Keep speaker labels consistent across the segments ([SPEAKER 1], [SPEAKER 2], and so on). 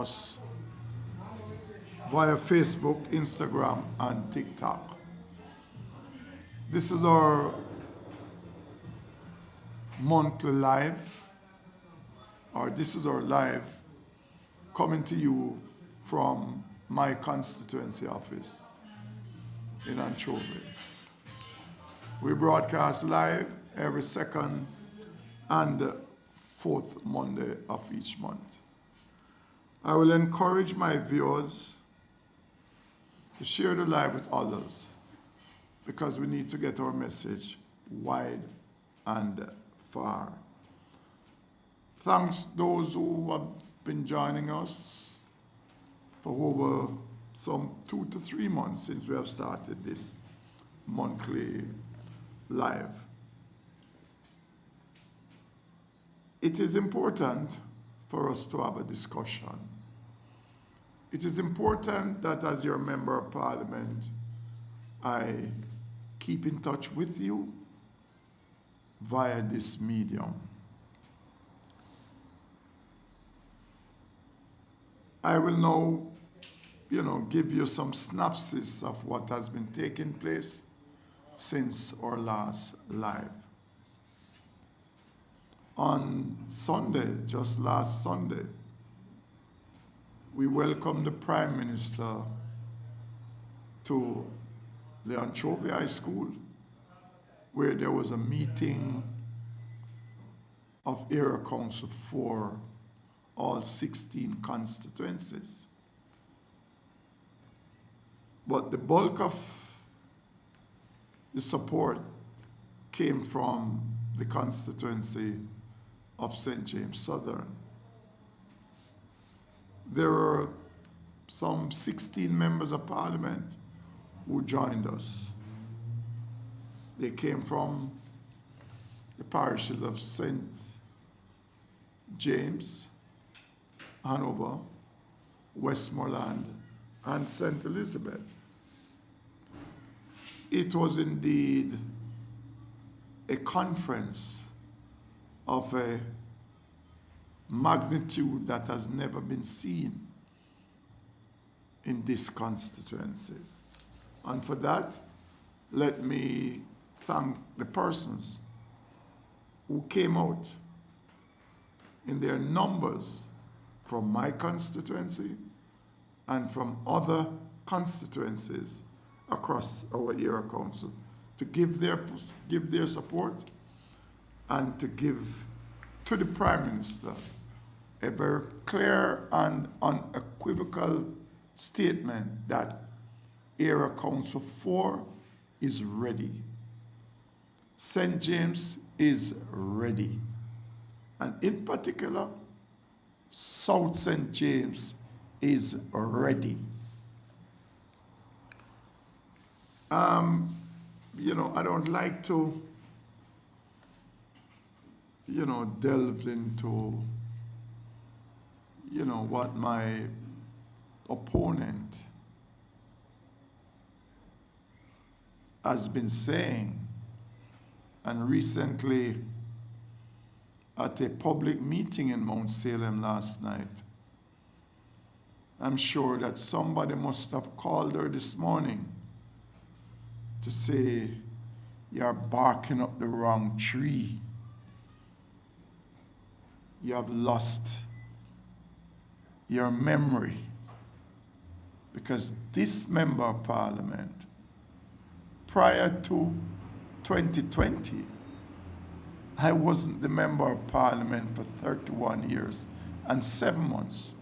[SPEAKER 1] us via Facebook, Instagram, and TikTok. This is our monthly live, or this is our live coming to you from my constituency office in Anchovy. We broadcast live every second and fourth Monday of each month. I will encourage my viewers to share the live with others because we need to get our message wide and far. Thanks those who have been joining us for over some 2 to 3 months since we have started this monthly live. It is important for us to have a discussion. It is important that as your member of parliament, I keep in touch with you via this medium. I will now, give you some synopsis of what has been taking place since our last live. On Sunday, just last Sunday, we welcomed the Prime Minister to the Anchovy High School, where there was a meeting of Area Council for all 16 constituencies. But the bulk of the support came from the constituency of St. James Southern. There were some 16 members of parliament who joined us. They came from the parishes of St. James, Hanover, Westmoreland, and St. Elizabeth. It was indeed a conference of a magnitude that has never been seen in this constituency. And for that, let me thank the persons who came out in their numbers from my constituency and from other constituencies across our area council to give their support and to give to the Prime Minister a very clear and unequivocal statement that Area Council 4 is ready. St. James is ready. And in particular, South St. James is ready. I don't like to, delve into, what my opponent has been saying. And recently, at a public meeting in Mount Salem last night, I'm sure that somebody must have called her this morning to say, you're barking up the wrong tree. You have lost your memory. Because this member of parliament, prior to 2020, I wasn't the member of parliament for 31 years and 7 months.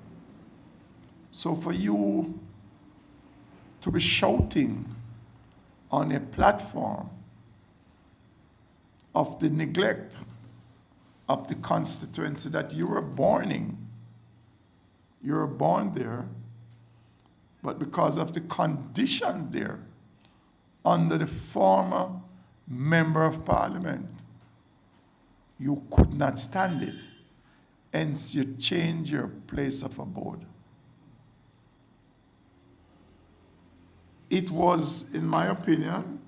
[SPEAKER 1] So for you to be shouting on a platform of the neglect of the constituency that you were born in, you were born there, but because of the conditions there, under the former member of parliament, you could not stand it. Hence, you change your place of abode. It was, in my opinion,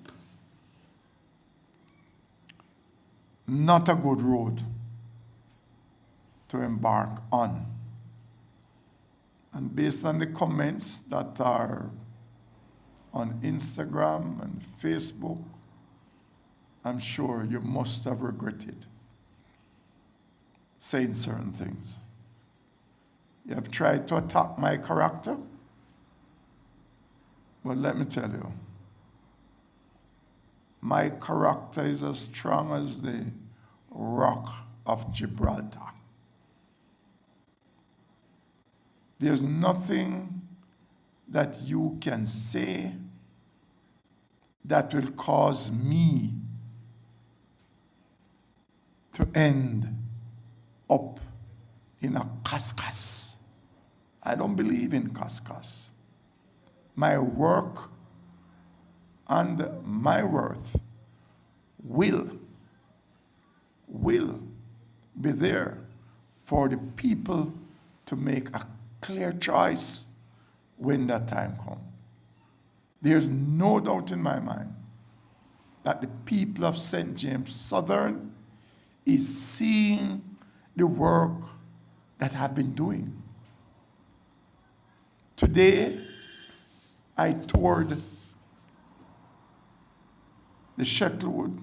[SPEAKER 1] not a good road to embark on. And based on the comments that are on Instagram and Facebook, I'm sure you must have regretted saying certain things. You have tried to attack my character, but let me tell you, my character is as strong as the rock of Gibraltar. There's nothing that you can say that will cause me to end up in a cascas. I don't believe in cascas. My work and my worth will be there for the people to make a clear choice when that time comes. There's no doubt in my mind that the people of St. James Southern is seeing the work that I've been doing. Today, I toured the Shecklewood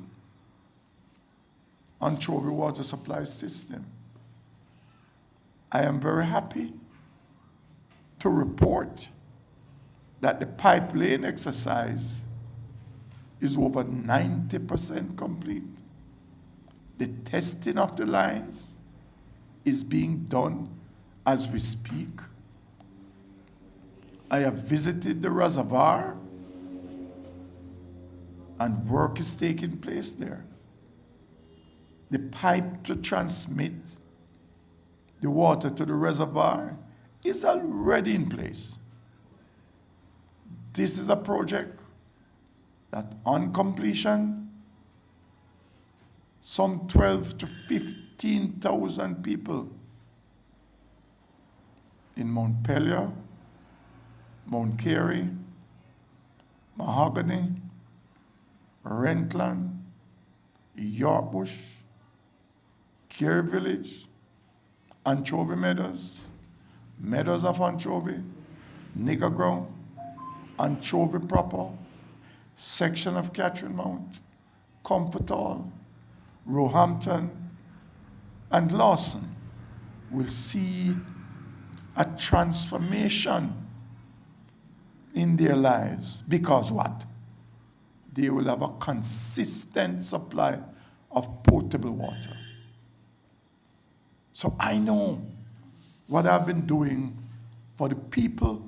[SPEAKER 1] anchovy water supply system. I am very happy to report that the pipeline exercise is over 90% complete. The testing of the lines is being done as we speak. I have visited the reservoir and work is taking place there. The pipe to transmit the water to the reservoir is already in place. This is a project that on completion, some 12 to 15,000 people in Montpelier, Mount Carey, Mahogany, Rentland, Yorkbush, Carey Village, Anchovy Meadows, Meadows of Anchovy, Nigger Ground, Anchovy Proper, section of Catherine Mount, Comfort Hall, Roehampton, and Lawson will see a transformation in their lives. Because what? They will have a consistent supply of potable water. So I know what I've been doing for the people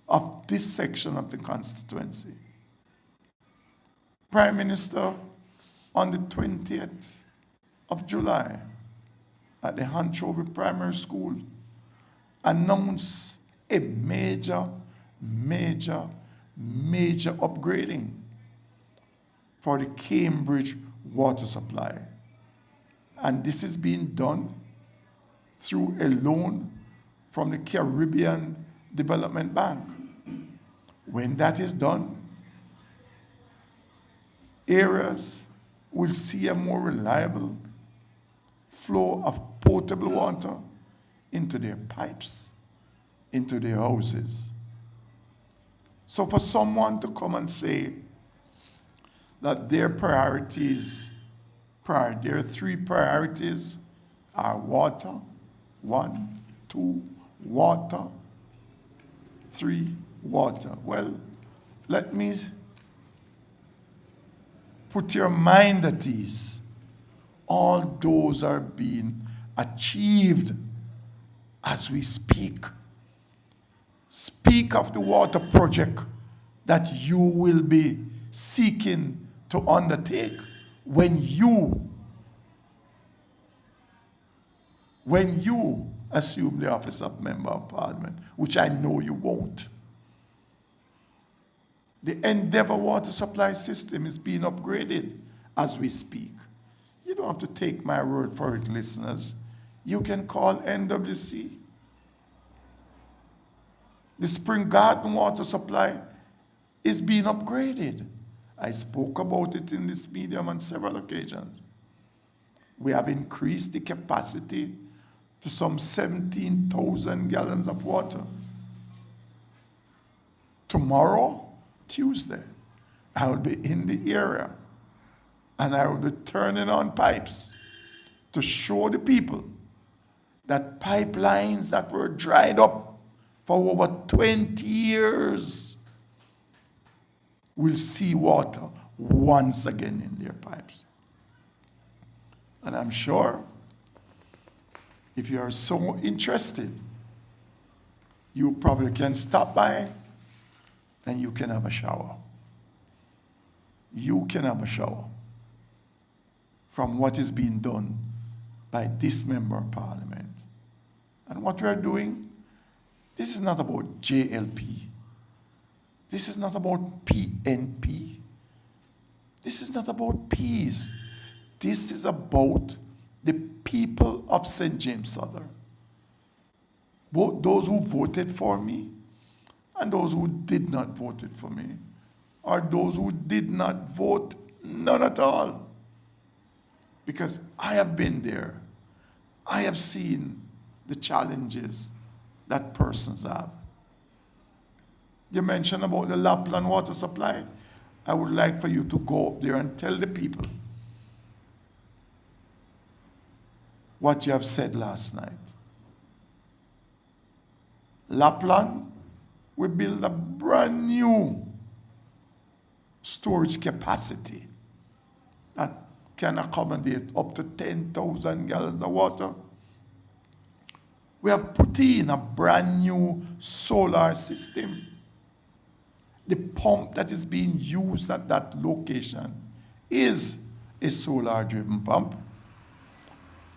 [SPEAKER 1] of this section of the constituency. Prime Minister, on the 20th of July, at the Anchovy Primary School, announced a major upgrading for the Cambridge water supply. And this is being done through a loan from the Caribbean Development Bank. When that is done, areas will see a more reliable flow of potable water into their pipes, into their houses. So for someone to come and say that their three priorities are water, 1, 2, water, 3, water. Well, let me put your mind at ease. All those are being achieved as we speak. Speak of the water project that you will be seeking to undertake when you assume the office of Member of Parliament, which I know you won't. The Endeavour water supply system is being upgraded as we speak. You don't have to take my word for it, listeners. You can call NWC. The Spring Garden water supply is being upgraded. I spoke about it in this medium on several occasions. We have increased the capacity to some 17,000 gallons of water Tomorrow, Tuesday, I will be in the area and I will be turning on pipes to show the people that pipelines that were dried up for over 20 years will see water once again in their pipes. And I'm sure if you are so interested, you probably can stop by and you can have a shower. You can have a shower from what is being done by this member of parliament. And what we are doing, this is not about JLP. This is not about PNP. This is not about peace. This is about the people of St. James Southern. Both those who voted for me and those who did not vote for me, or those who did not vote none at all. Because I have been there. I have seen the challenges that persons have. You mentioned about the Lapland water supply. I would like for you to go up there and tell the people what you have said last night. Lapland, we build a brand new storage capacity that can accommodate up to 10,000 gallons of water. We have put in a brand new solar system. The pump that is being used at that location is a solar-driven pump.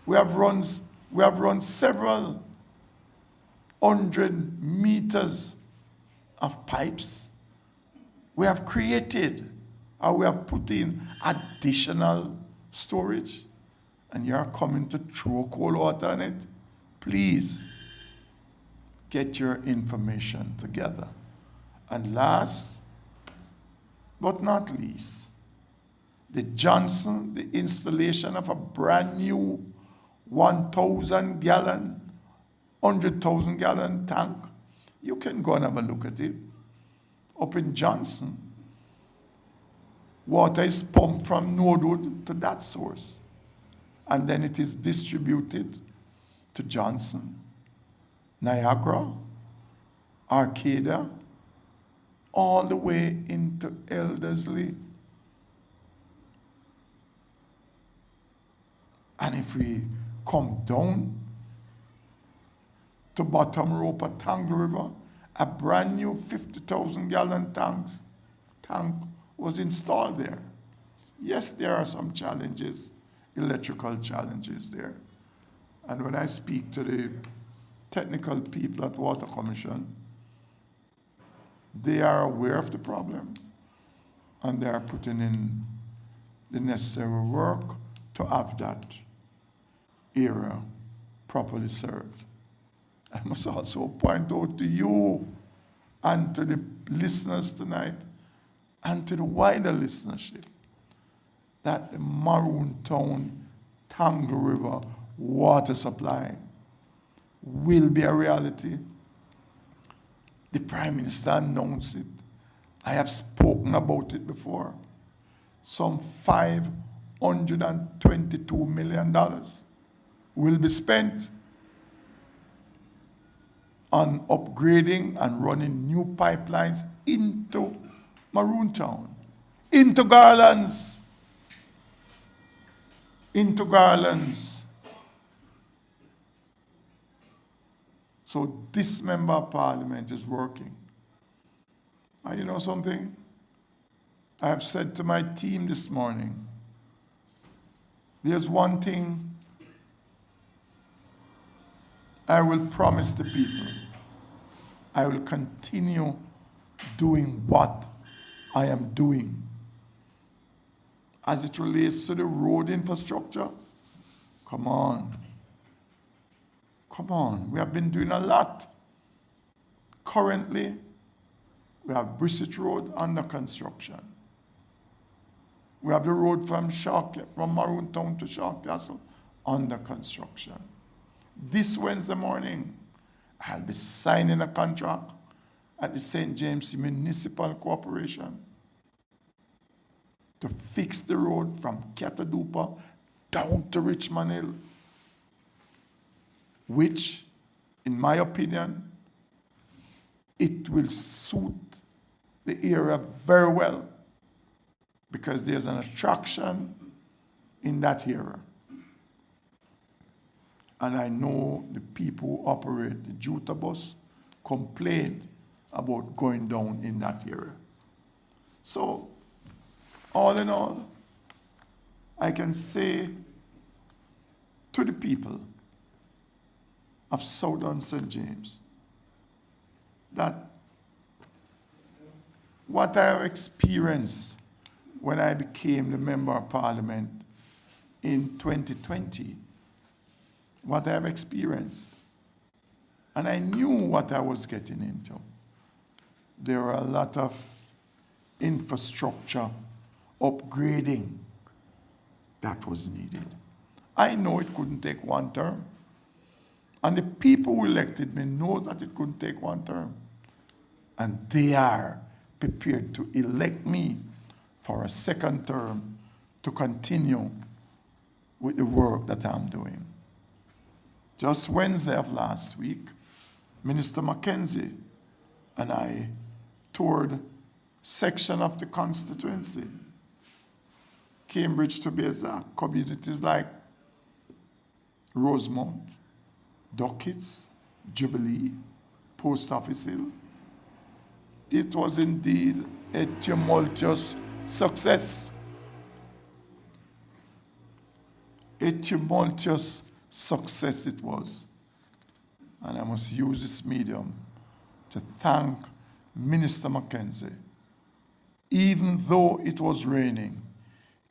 [SPEAKER 1] We have run several 100 meters of pipes. We have created, or we have put in additional storage, and you are coming to throw cold water on it. Please get your information together. And last but not least, the installation of a brand new 1,000 gallon, 100,000 gallon tank. You can go and have a look at it. Up in Johnson, water is pumped from Norwood to that source, and then it is distributed to Johnson, Niagara, Arcadia, all the way into Eldersley. And if we come down to Bottom Rope at Tangle River, a brand new 50,000 gallon tank was installed there. Yes, there are some challenges, electrical challenges there. And when I speak to the technical people at Water Commission, they are aware of the problem and they are putting in the necessary work to have that area properly served. I must also point out to you and to the listeners tonight and to the wider listenership that the Maroontown Tangle River water supply will be a reality. The Prime Minister announced it. I have spoken about it before. Some $522 million will be spent on upgrading and running new pipelines into Maroontown, into Garlands. So this member of parliament is working. And you know something? I have said to my team this morning, there's one thing I will promise the people. I will continue doing what I am doing. As it relates to the road infrastructure, come on. We have been doing a lot. Currently, we have Brissett Road under construction. We have the road from Maroontown to Shark Castle under construction. This Wednesday morning, I'll be signing a contract at the St. James Municipal Corporation to fix the road from Catadupa down to Richmond Hill, which, in my opinion, it will suit the area very well because there's an attraction in that area. And I know the people who operate the Juta bus complained about going down in that area. So, all in all, I can say to the people of Southern St. James that what I have experienced when I became the Member of Parliament in 2020, what I have experienced, and I knew what I was getting into. There were a lot of infrastructure upgrading that was needed. I know it couldn't take one term. And the people who elected me know that it couldn't take one term. And they are prepared to elect me for a second term to continue with the work that I'm doing. Just Wednesday of last week, Minister Mackenzie and I toured section of the constituency, Cambridge to Beza, communities like Rosemount, Duckets, Jubilee, Post Office Hill. It was indeed a tumultuous success. A tumultuous success it was. And I must use this medium to thank Minister Mackenzie. Even though it was raining,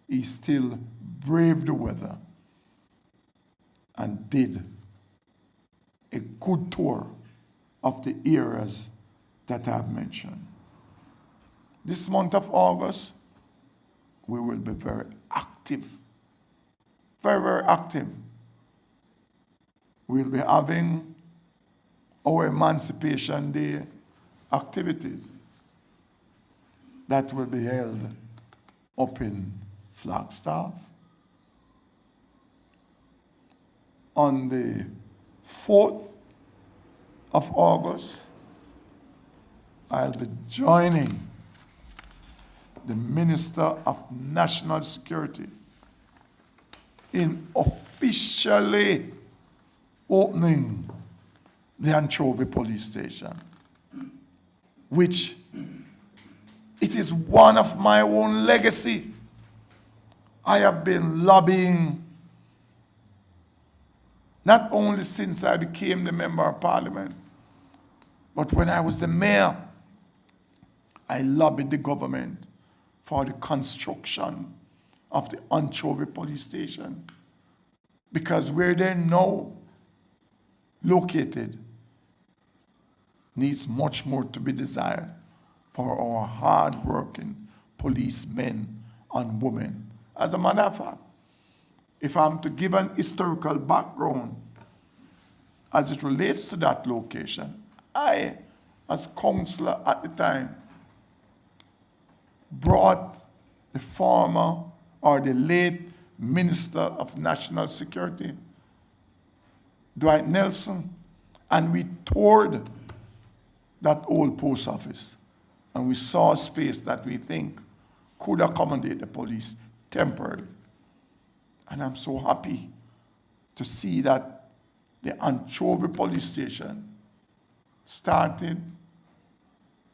[SPEAKER 1] he still braved the weather and did a good tour of the areas that I've mentioned. This month of August, we will be very active, very, very active. We'll be having our Emancipation Day activities that will be held up in Flagstaff. On the 4th of August, I'll be joining the Minister of National Security in officially opening the Anchovy Police Station, which it is one of my own legacy. I have been lobbying not only since I became the Member of Parliament, but when I was the mayor, I lobbied the government for the construction of the Anchovy Police Station, because where they're now located needs much more to be desired for our hard-working policemen and women. As a matter of fact, if I'm to give an historical background as it relates to that location, I, as councillor at the time, brought the former or the late Minister of National Security, Dwight Nelson, and we toured that old post office. And we saw a space that we think could accommodate the police temporarily. And I'm so happy to see that the Anchovy Police Station started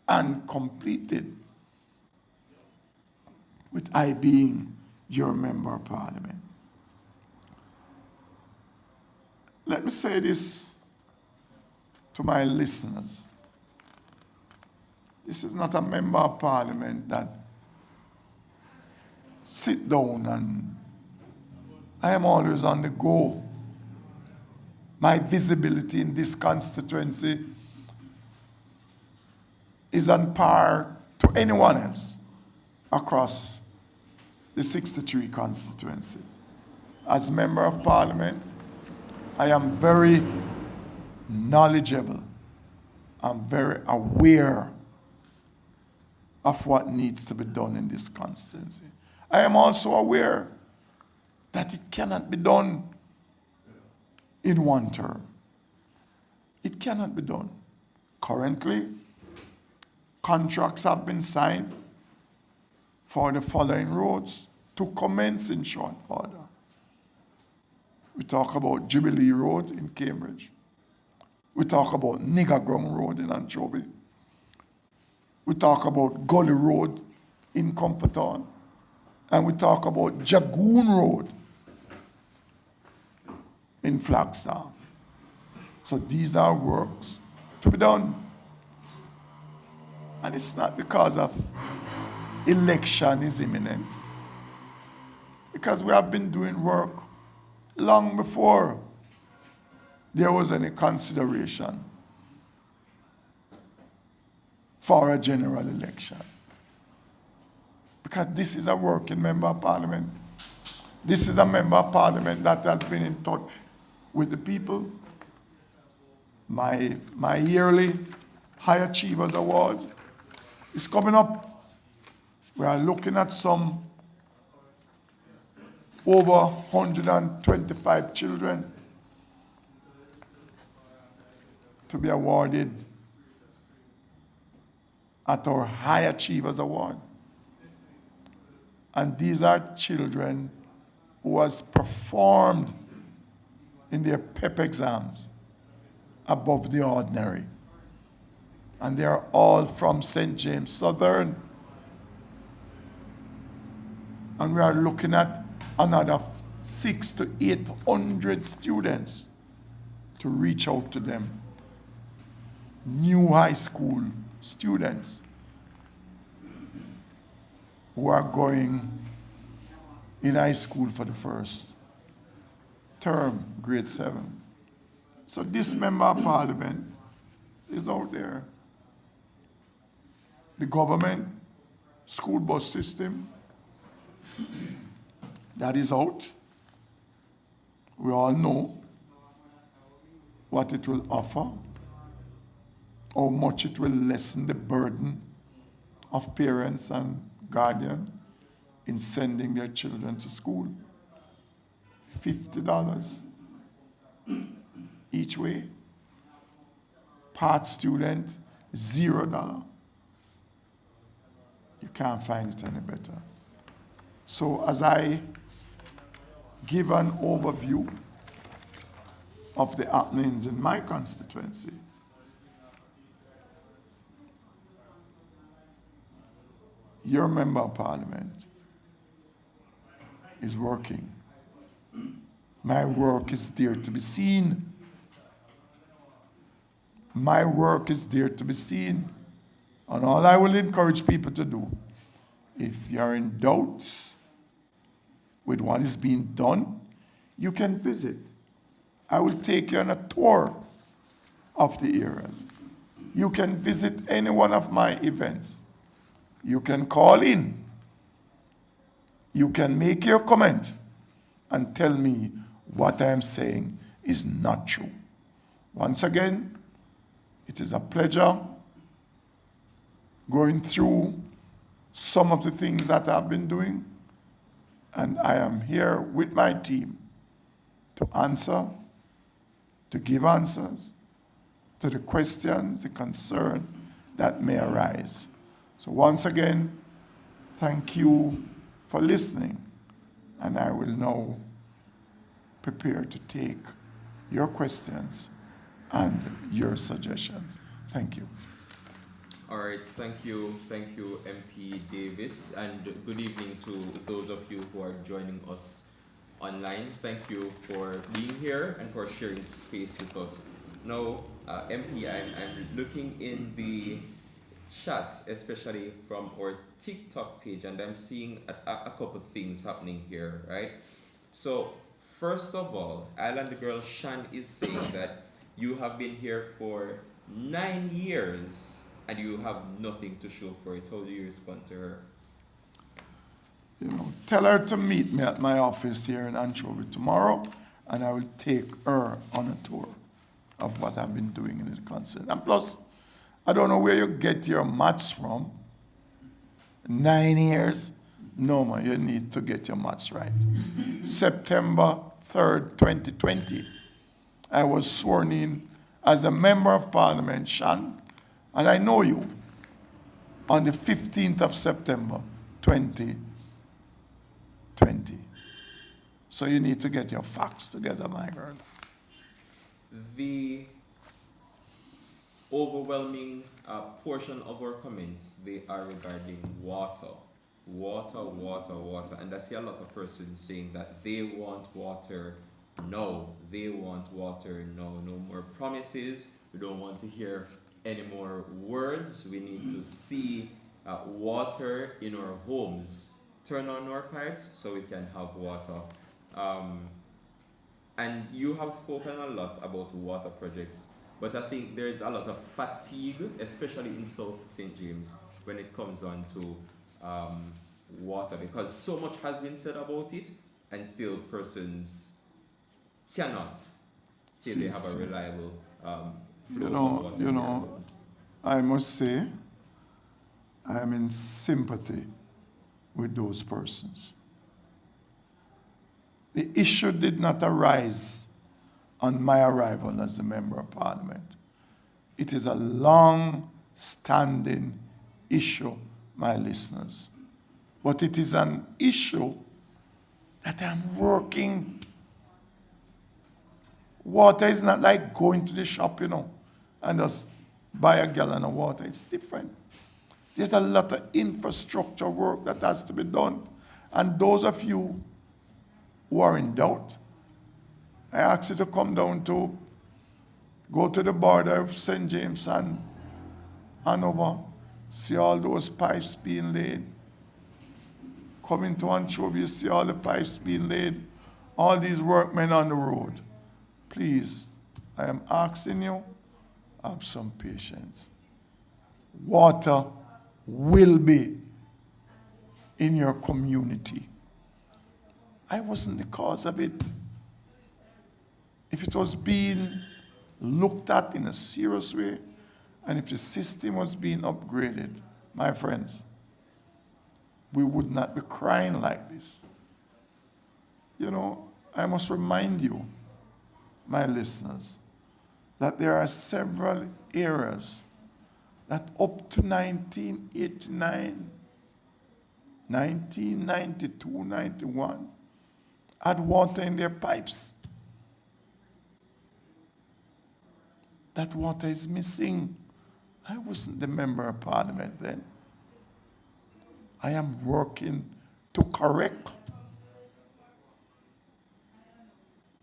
[SPEAKER 1] and completed with I being your Member of Parliament. Let me say this to my listeners. This is not a Member of Parliament that sit down and I am always on the go. My visibility in this constituency is on par to anyone else across the 63 constituencies. As Member of Parliament, I am very knowledgeable I'm very aware of what needs to be done in this constituency. I am also aware that it cannot be done in one term. It cannot be done. Currently, contracts have been signed for the following roads to commence in short order. We talk about Jubilee Road in Cambridge. We talk about Niggergrung Road in Anchovy. We talk about Gully Road in Comforton. And we talk about Jagoon Road in Flagstaff. So these are works to be done. And it's not because of election is imminent. Because we have been doing work long before there was any consideration for a general election. Because this is a working member of parliament. This is a member of parliament that has been in touch with the people. My yearly High Achievers Award is coming up. We are looking at some over 125 children to be awarded at our High Achievers Award. And these are children who has performed in their PEP exams above the ordinary. And they are all from St. James Southern. And we are looking at another 600 to 800 students to reach out to them. New high school students who are going in high school for the first term, grade 7. So this member of parliament is out there. The government school bus system, that is out. We all know what it will offer, how much it will lessen the burden of parents and guardians in sending their children to school. $50 each way. Part student, $0. You can't find it any better. So as I give an overview of the happenings in my constituency, your member of parliament is working. My work is there to be seen. My work is there to be seen. And all I will encourage people to do, if you're in doubt with what is being done, you can visit. I will take you on a tour of the areas. You can visit any one of my events. You can call in. You can make your comment and tell me what I am saying is not true. Once again, it is a pleasure going through some of the things that I've been doing, and I am here with my team to answer, to give answers to the questions, the concern that may arise. So once again, thank you for listening, and I will now prepare to take your questions and your suggestions. Thank you.
[SPEAKER 2] All right, thank you, MP Davis, and good evening to those of you who are joining us online. Thank you for being here and for sharing space with us. Now, MP, I'm looking in the chat, especially from our TikTok page, and I'm seeing a couple of things happening here, right? So, first of all, Island Girl Shan is saying that you have been here for 9 years and you have nothing to show for it. How do you respond to her?
[SPEAKER 1] Tell her to meet me at my office here in Anchovy tomorrow, and I will take her on a tour of what I've been doing in the concert. And plus, I don't know where you get your maths from. 9 years? No, man, you need to get your maths right. September 3rd, 2020, I was sworn in as a member of parliament, Shan, and I know you, on the 15th of September, 2020. So you need to get your facts together, my girl.
[SPEAKER 2] The overwhelming portion of our comments, they are regarding water. Water, water, water. And I see a lot of persons saying that they want water now. They want water now. No more promises. We don't want to hear any more words. We need to see water in our homes. Turn on our pipes so we can have water. And you have spoken a lot about water projects, but I think there's a lot of fatigue, especially in South St. James, when it comes on to water, because so much has been said about it, and still persons cannot say they have a reliable flow of water in their homes.
[SPEAKER 1] I must say, I am in sympathy with those persons. The issue did not arise on my arrival as a member of parliament. It is a long-standing issue, my listeners. But it is an issue that I'm working. Water is not like going to the shop, and just buy a gallon of water. It's different. There's a lot of infrastructure work that has to be done. And those of you who are in doubt, I ask you to come down to, go to the border of St. James and Hanover, see all those pipes being laid. Come into Anchovy, see all the pipes being laid, all these workmen on the road. Please, I am asking you, have some patience. Water will be in your community. I wasn't the cause of it. If it was being looked at in a serious way, and if the system was being upgraded, my friends, we would not be crying like this. I must remind you, my listeners, that there are several areas that up to 1989, 1992, 91, had water in their pipes. That water is missing. I wasn't the member of parliament then. I am working to correct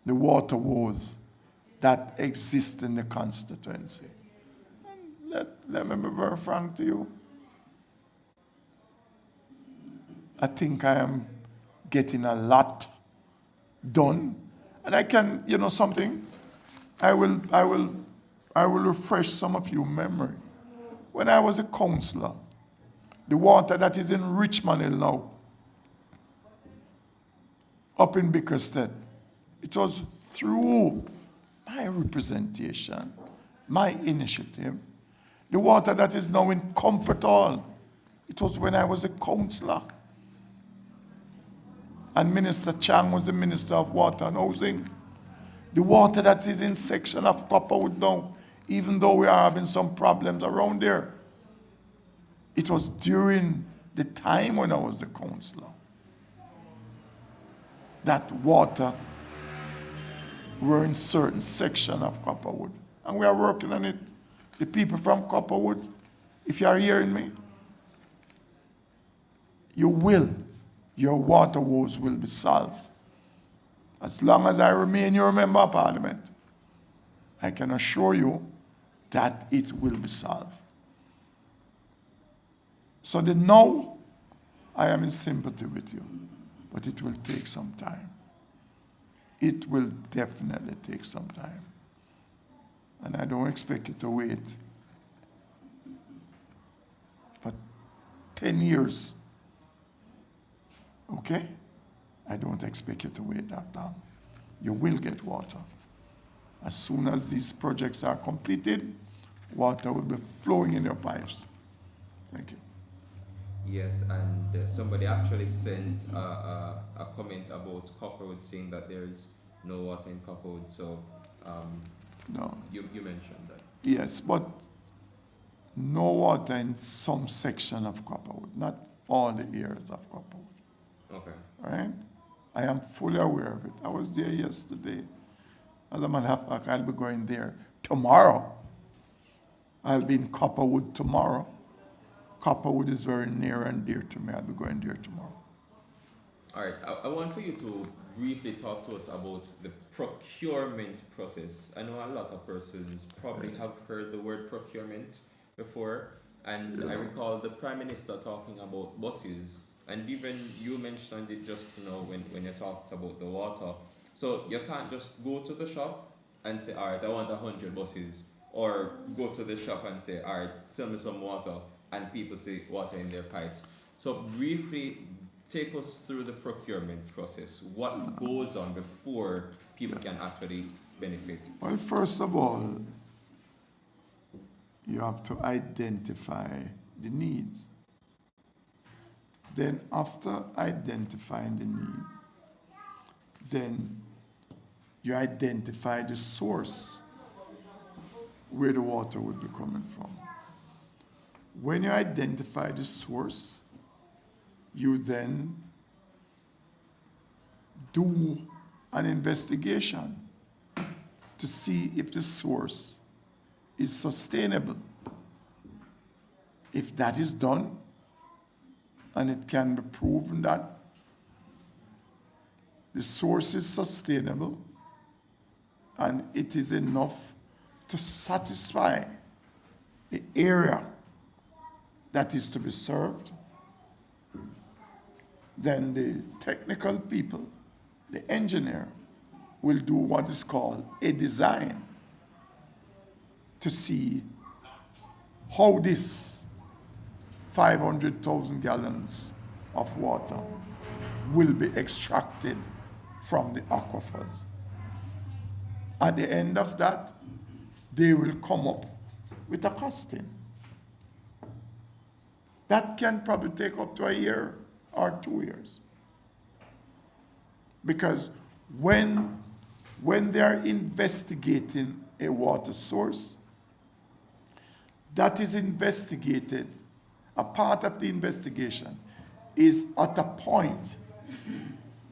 [SPEAKER 1] the water woes that exist in the constituency. And let me be very frank to you. I think I am getting a lot done. And I can, something, I will refresh some of your memory. When I was a councillor, the water that is in Richmond Hill now, up in Bickerstead, it was through my representation, my initiative. The water that is now in Comfort Hall, it was when I was a councillor. And Minister Chang was the Minister of Water and Housing. The water that is in section of Copperwood now, even though we are having some problems around there, it was during the time when I was the councillor that water were in certain section of Copperwood. And we are working on it. The people from Copperwood, if you are hearing me, your water woes will be solved. As long as I remain your member of parliament, I can assure you that it will be solved. So now, I am in sympathy with you, but it will take some time. It will definitely take some time. And I don't expect you to wait for 10 years. Okay? I don't expect you to wait that long. You will get water. As soon as these projects are completed, water will be flowing in your pipes. Thank you.
[SPEAKER 2] Yes, and somebody actually sent a comment about Copperwood saying that there's no water in Copperwood. So
[SPEAKER 1] No.
[SPEAKER 2] you mentioned that.
[SPEAKER 1] Yes, but no water in some section of Copperwood, not all the areas of Copperwood.
[SPEAKER 2] Okay.
[SPEAKER 1] Right? I am fully aware of it. I was there yesterday. As a matter of fact, I'll be going there tomorrow. I'll be in Copperwood tomorrow. Copperwood is very near and dear to me. I'll be going there tomorrow.
[SPEAKER 2] All right. I want for you to briefly talk to us about the procurement process. I know a lot of persons probably have heard the word procurement before, and I recall the Prime Minister talking about buses, and even you mentioned it just now when you talked about the water. So you can't just go to the shop and say, all right, I want 100 buses, or go to the shop and say, all right, sell me some water, and people say water in their pipes. So briefly, take us through the procurement process. What goes on before people can actually benefit?
[SPEAKER 1] Well, first of all, you have to identify the needs. Then after identifying the need, then you identify the source where the water would be coming from. When you identify the source, you then do an investigation to see if the source is sustainable. If that is done, and it can be proven that the source is sustainable and it is enough to satisfy the area that is to be served, then the technical people, the engineer, will do what is called a design to see how this 500,000 gallons of water will be extracted from the aquifers. At the end of that, they will come up with a costing. That can probably take up to a year or 2 years. Because when they are investigating a water source, that is investigated, a part of the investigation is at a point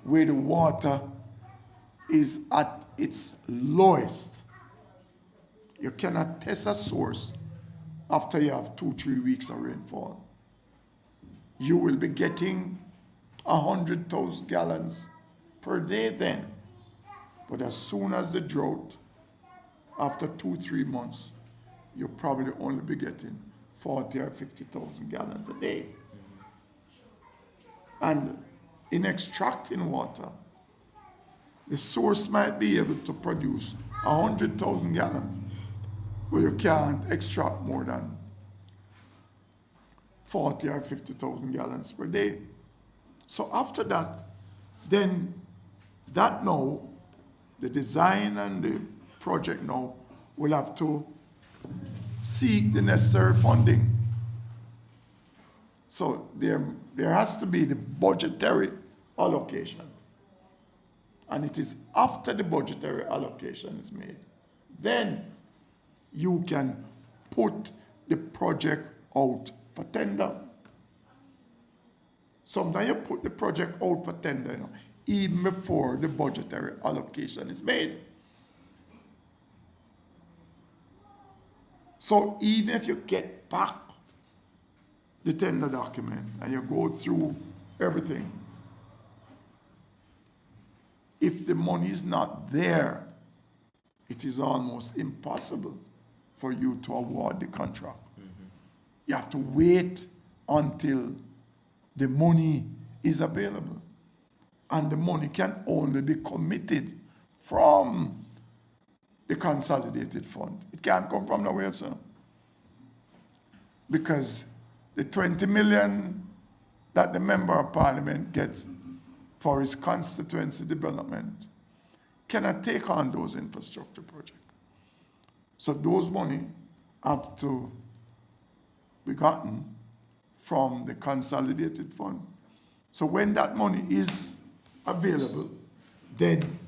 [SPEAKER 1] where the water is at its lowest. You cannot test a source after you have 2-3 weeks of rainfall. You will be getting 100,000 gallons per day then. But as soon as the drought, after 2-3 months, you'll probably only be getting 40 or 50,000 gallons a day. And in extracting water, the source might be able to produce 100,000 gallons, but you can't extract more than 40 or 50,000 gallons per day. So after that, then that now, the design and the project now will have to seek the necessary funding. So there has to be the budgetary allocation. And it is after the budgetary allocation is made, then you can put the project out for tender. Sometimes you put the project out for tender, even before the budgetary allocation is made. So even if you get back the tender document and you go through everything, if the money is not there, it is almost impossible for you to award the contract. Mm-hmm. You have to wait until the money is available. And the money can only be committed from the consolidated fund. It can't come from nowhere, sir. Because the 20 million that the Member of Parliament gets for his constituency development cannot take on those infrastructure projects. So those money have to be gotten from the consolidated fund. So when that money is available, then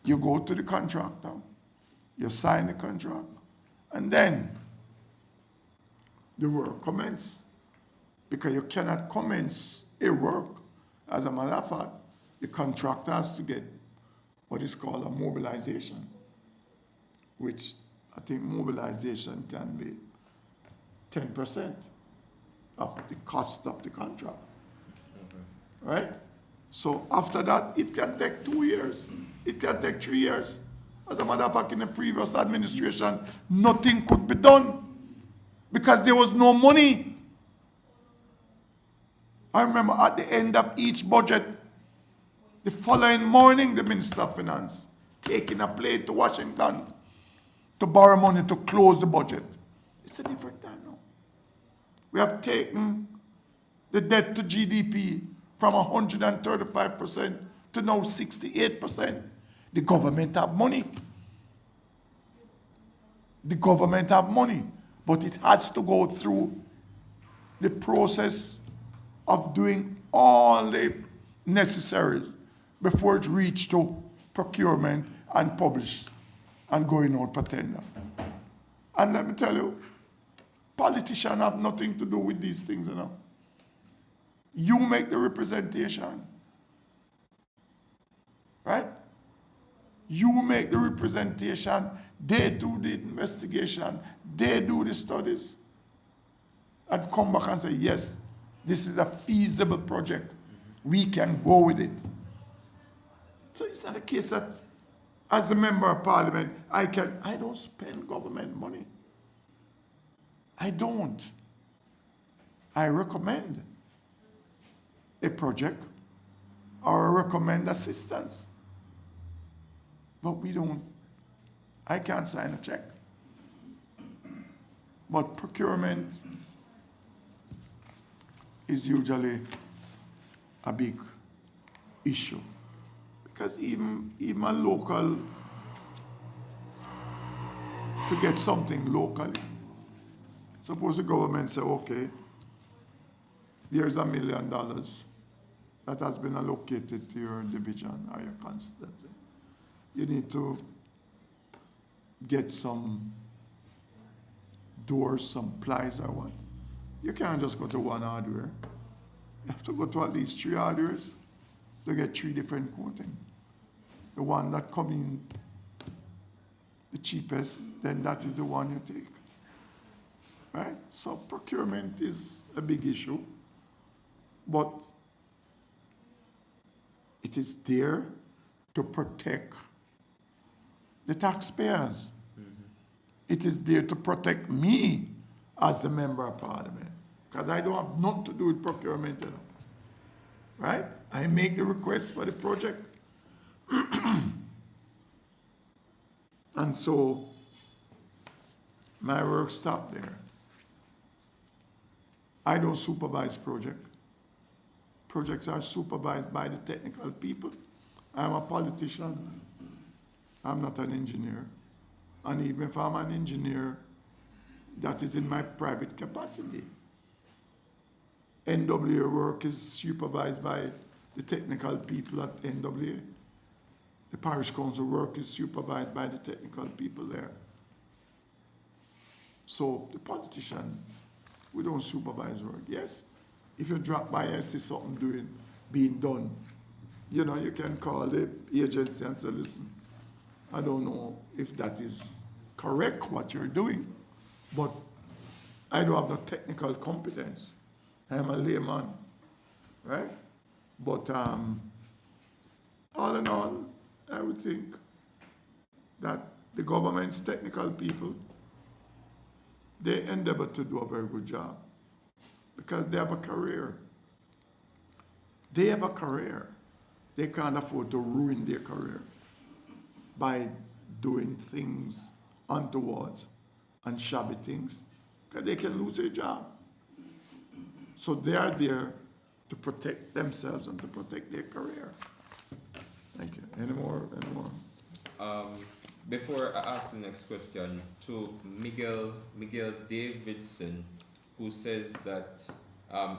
[SPEAKER 1] you go to the contractor, you sign the contract, and then the work commences. Because you cannot commence a work. As a matter of fact, the contractor has to get what is called a mobilization, which I think mobilization can be 10% of the cost of the contract. Right? So after that, it can take 2 years. It can take 3 years. As a matter of fact, in the previous administration, nothing could be done because there was no money. I remember at the end of each budget, the following morning, the Minister of Finance taking a plane to Washington to borrow money to close the budget. It's a different time now. We have taken the debt to GDP from 135% to now 68%. The government have money. The government have money, but it has to go through the process of doing all the necessaries before it reach to procurement and publish and going out for tender. And let me tell you, politicians have nothing to do with these things, you know. You make the representation, right? You make the representation, they do the investigation, they do the studies, and come back and say, yes, this is a feasible project. We can go with it. So it's not a case that as a member of parliament, I don't spend government money. I don't. I recommend a project or I recommend assistance. But I can't sign a check. But procurement is usually a big issue. Because even a local, to get something locally, suppose the government say, okay, here's $1 million that has been allocated to your division or your constituency. You need to get some doors, some plies or what. You can't just go to one hardware. You have to go to at least 3 hardwares to get 3 different coating. The one that comes in the cheapest, then that is the one you take. Right? So procurement is a big issue, but it is there to protect the taxpayers. Mm-hmm. It is there to protect me as the member of parliament, because I don't have nothing to do with procurement, you know. Right? I make the request for the project. And so my work stopped there. I don't supervise projects. Projects are supervised by the technical people. I'm a politician. I'm not an engineer. And even if I'm an engineer, that is in my private capacity. NWA work is supervised by the technical people at NWA. The parish council work is supervised by the technical people there. So the politician, we don't supervise work. Yes, if you drop by and see something being done, you know, you can call the agency and say, listen, I don't know if that is correct what you're doing, but I don't have the technical competence. I'm a layman, right? But all in all, I would think that the government's technical people, they endeavor to do a very good job because they have a career. They have a career. They can't afford to ruin their career by doing things untoward and shabby things, because they can lose their job. So they are there to protect themselves and to protect their career. Thank you. Any more?
[SPEAKER 2] Before I ask the next question, to Miguel Davidson, who says that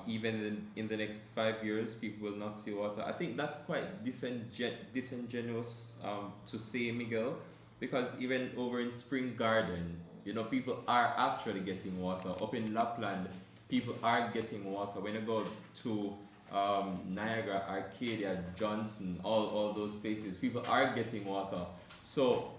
[SPEAKER 2] even in the next 5 years, people will not see water. I think that's quite disingenuous to say, Miguel, because even over in Spring Garden, you know, people are actually getting water. Up in Lapland, people are getting water. When you go to Niagara, Arcadia, Johnson, all those places, people are getting water. So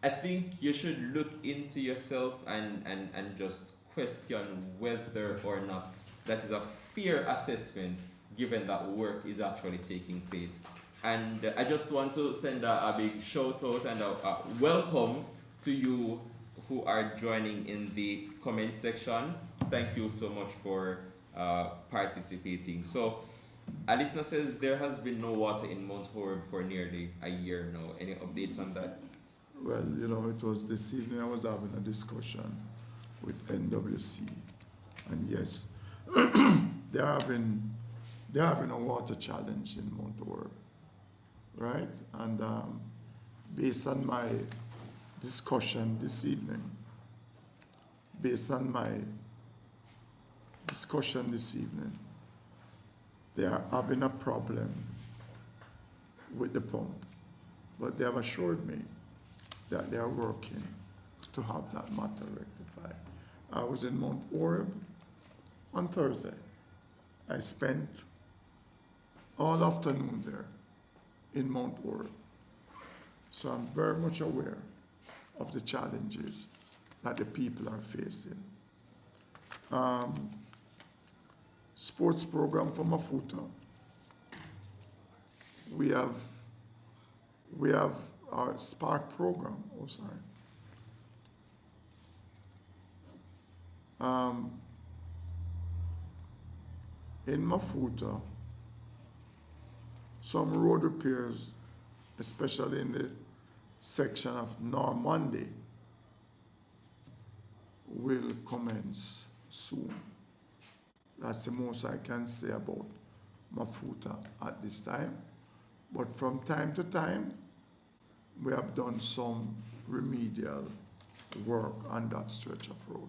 [SPEAKER 2] I think you should look into yourself and just question whether or not that is a fair assessment given that work is actually taking place. And I just want to send a big shout out and a welcome to you who are joining in the comment section. Thank you so much for participating. So a listener says there has been no water in Mount Horeb for nearly a year now. Any updates on that?
[SPEAKER 1] Well, you know, it was this evening I was having a discussion with NWC, and yes, they're having a water challenge in Mount Horeb, right? And based on my discussion this evening, they are having a problem with the pump, but they have assured me that they are working to have that matter rectified. I was in Mount Horeb on Thursday. I spent all afternoon there in Mount Horeb. So I'm very much aware of the challenges that the people are facing. Sports program for Mafuta. We have our Spark program, in Mafuta, some road repairs, especially in the section of Normandy, will commence soon. That's the most I can say about Mafuta at this time. But from time to time, we have done some remedial work on that stretch of road.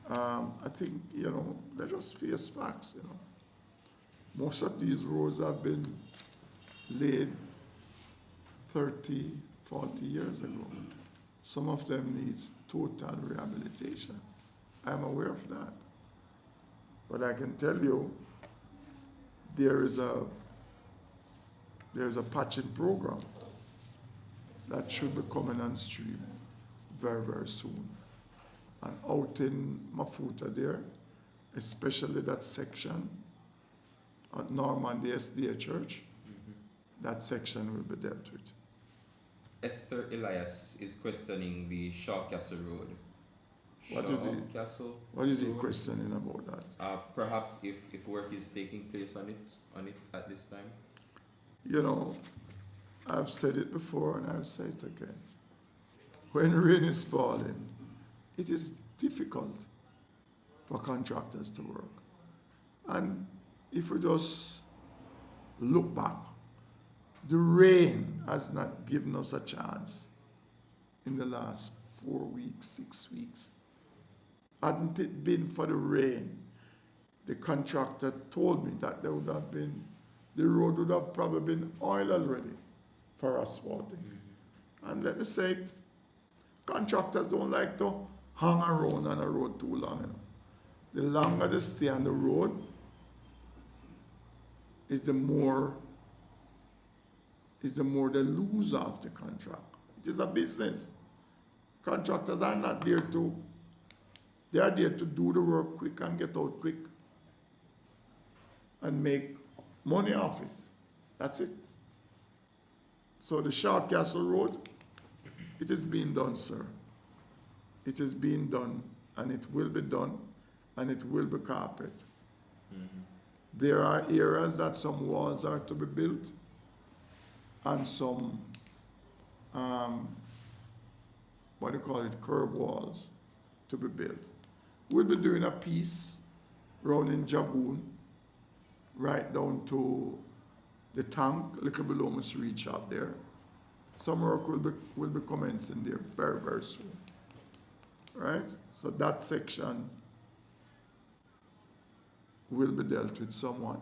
[SPEAKER 1] I think, you know, they just face facts, you know. Most of these roads have been laid 30, 40 years ago. Some of them needs total rehabilitation. I'm aware of that. But I can tell you, there's a patching program that should be coming on stream very, very soon. And out in Mafuta there, especially that section at Normandy SDA Church, that section will be dealt with.
[SPEAKER 2] Esther Elias is questioning the Shaw Castle Road.
[SPEAKER 1] What is he questioning about that?
[SPEAKER 2] Perhaps if work is taking place on it at this time.
[SPEAKER 1] You know, I've said it before and I'll say it again. When rain is falling, it is difficult for contractors to work. And if we just look back, the rain has not given us a chance in the last 4 weeks, 6 weeks. Hadn't it been for the rain, the contractor told me that the road would have probably been oil already for asphalting. And let me say, contractors don't like to hang around on a road too long. You know. The longer they stay on the road, is the more they lose off the contract. It is a business. Contractors are not there they are there to do the work quick and get out quick and make money off it. That's it. So the Shaw Castle Road, it is being done, sir. It is being done, and it will be done, and it will be carpet. There are areas that some walls are to be built, and some, curb walls to be built. We'll be doing a piece round in Jagoon, right down to the tank, little below Miss Reach up there. Some work will be commencing there very, very soon. Right? So that section will be dealt with somewhat.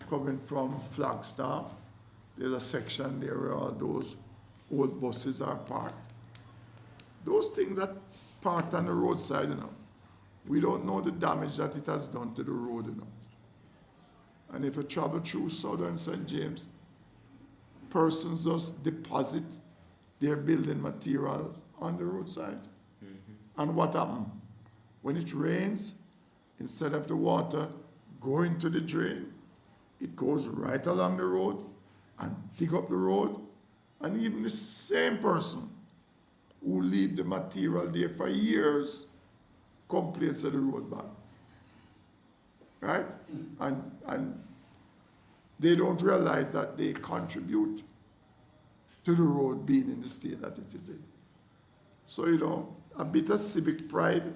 [SPEAKER 1] Coming from Flagstaff, there's a section there where all those old buses are parked. Those things that parked on the roadside, we don't know the damage that it has done to the road, And if you travel through southern St. James, persons just deposit their building materials on the roadside. And what happens? When it rains, instead of the water going to the drain, it goes right along the road and dig up the road. And even the same person who leave the material there for years complains of the road bad. Right? And they don't realize that they contribute to the road being in the state that it is in. So, a bit of civic pride,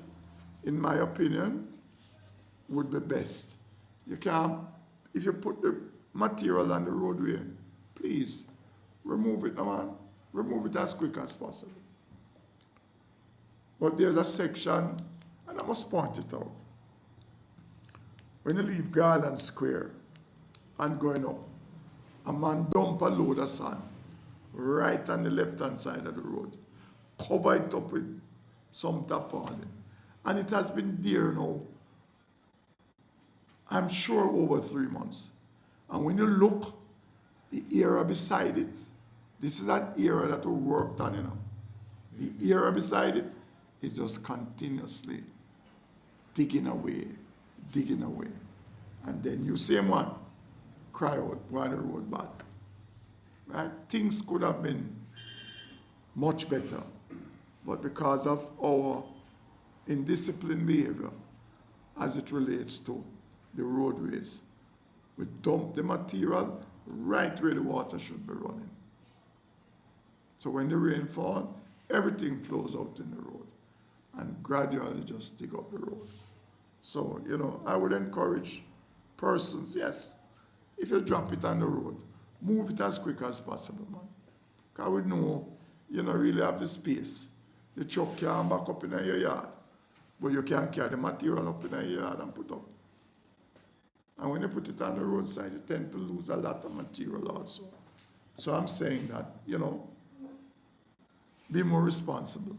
[SPEAKER 1] in my opinion, would be best. You can't, if you put the material on the roadway, please remove it, man. Remove it as quick as possible. But there's a section, and I must point it out. When you leave Garland Square and going up, a man dump a load of sand right on the left-hand side of the road, cover it up with some tarpaulin. And it has been there now, I'm sure, over 3 months. And when you look, the area beside it, this is that area that we worked on, The area beside it is just continuously digging away. And then you same one, cry out, why the road bad? Right? Things could have been much better, but because of our indisciplined behavior as it relates to the roadways, we dump the material right where the water should be running. So when the rain falls, everything flows out in the road and gradually just dig up the road. So, I would encourage persons, yes, if you drop it on the road, move it as quick as possible, man. Because we know you don't really have the space. The truck can't back up in your yard, but you can carry the material up in your yard and put up. And when you put it on the roadside, you tend to lose a lot of material also. So I'm saying that, be more responsible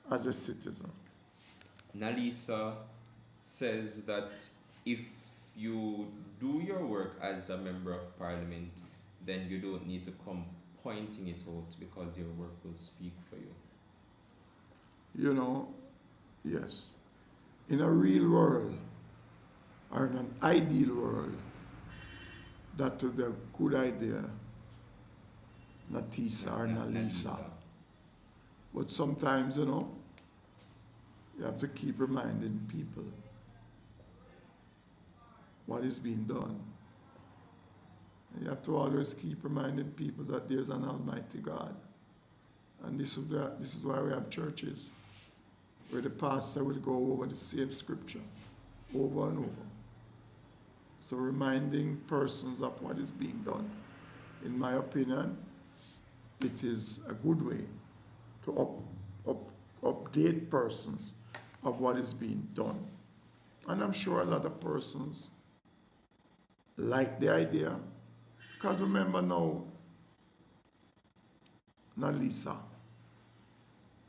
[SPEAKER 1] as a citizen.
[SPEAKER 2] Nalisa says that if you do your work as a member of parliament, then you don't need to come pointing it out because your work will speak for you.
[SPEAKER 1] Yes. In a real world, or in an ideal world, that would be a good idea, Natisa or Nalisa. But sometimes, you have to keep reminding people what is being done. And you have to always keep reminding people that there's an Almighty God. And this is why we have churches, where the pastor will go over the same scripture over and over. So reminding persons of what is being done. In my opinion, it is a good way to update persons of what is being done. And I'm sure a lot of persons like the idea, because remember now, Nalisa,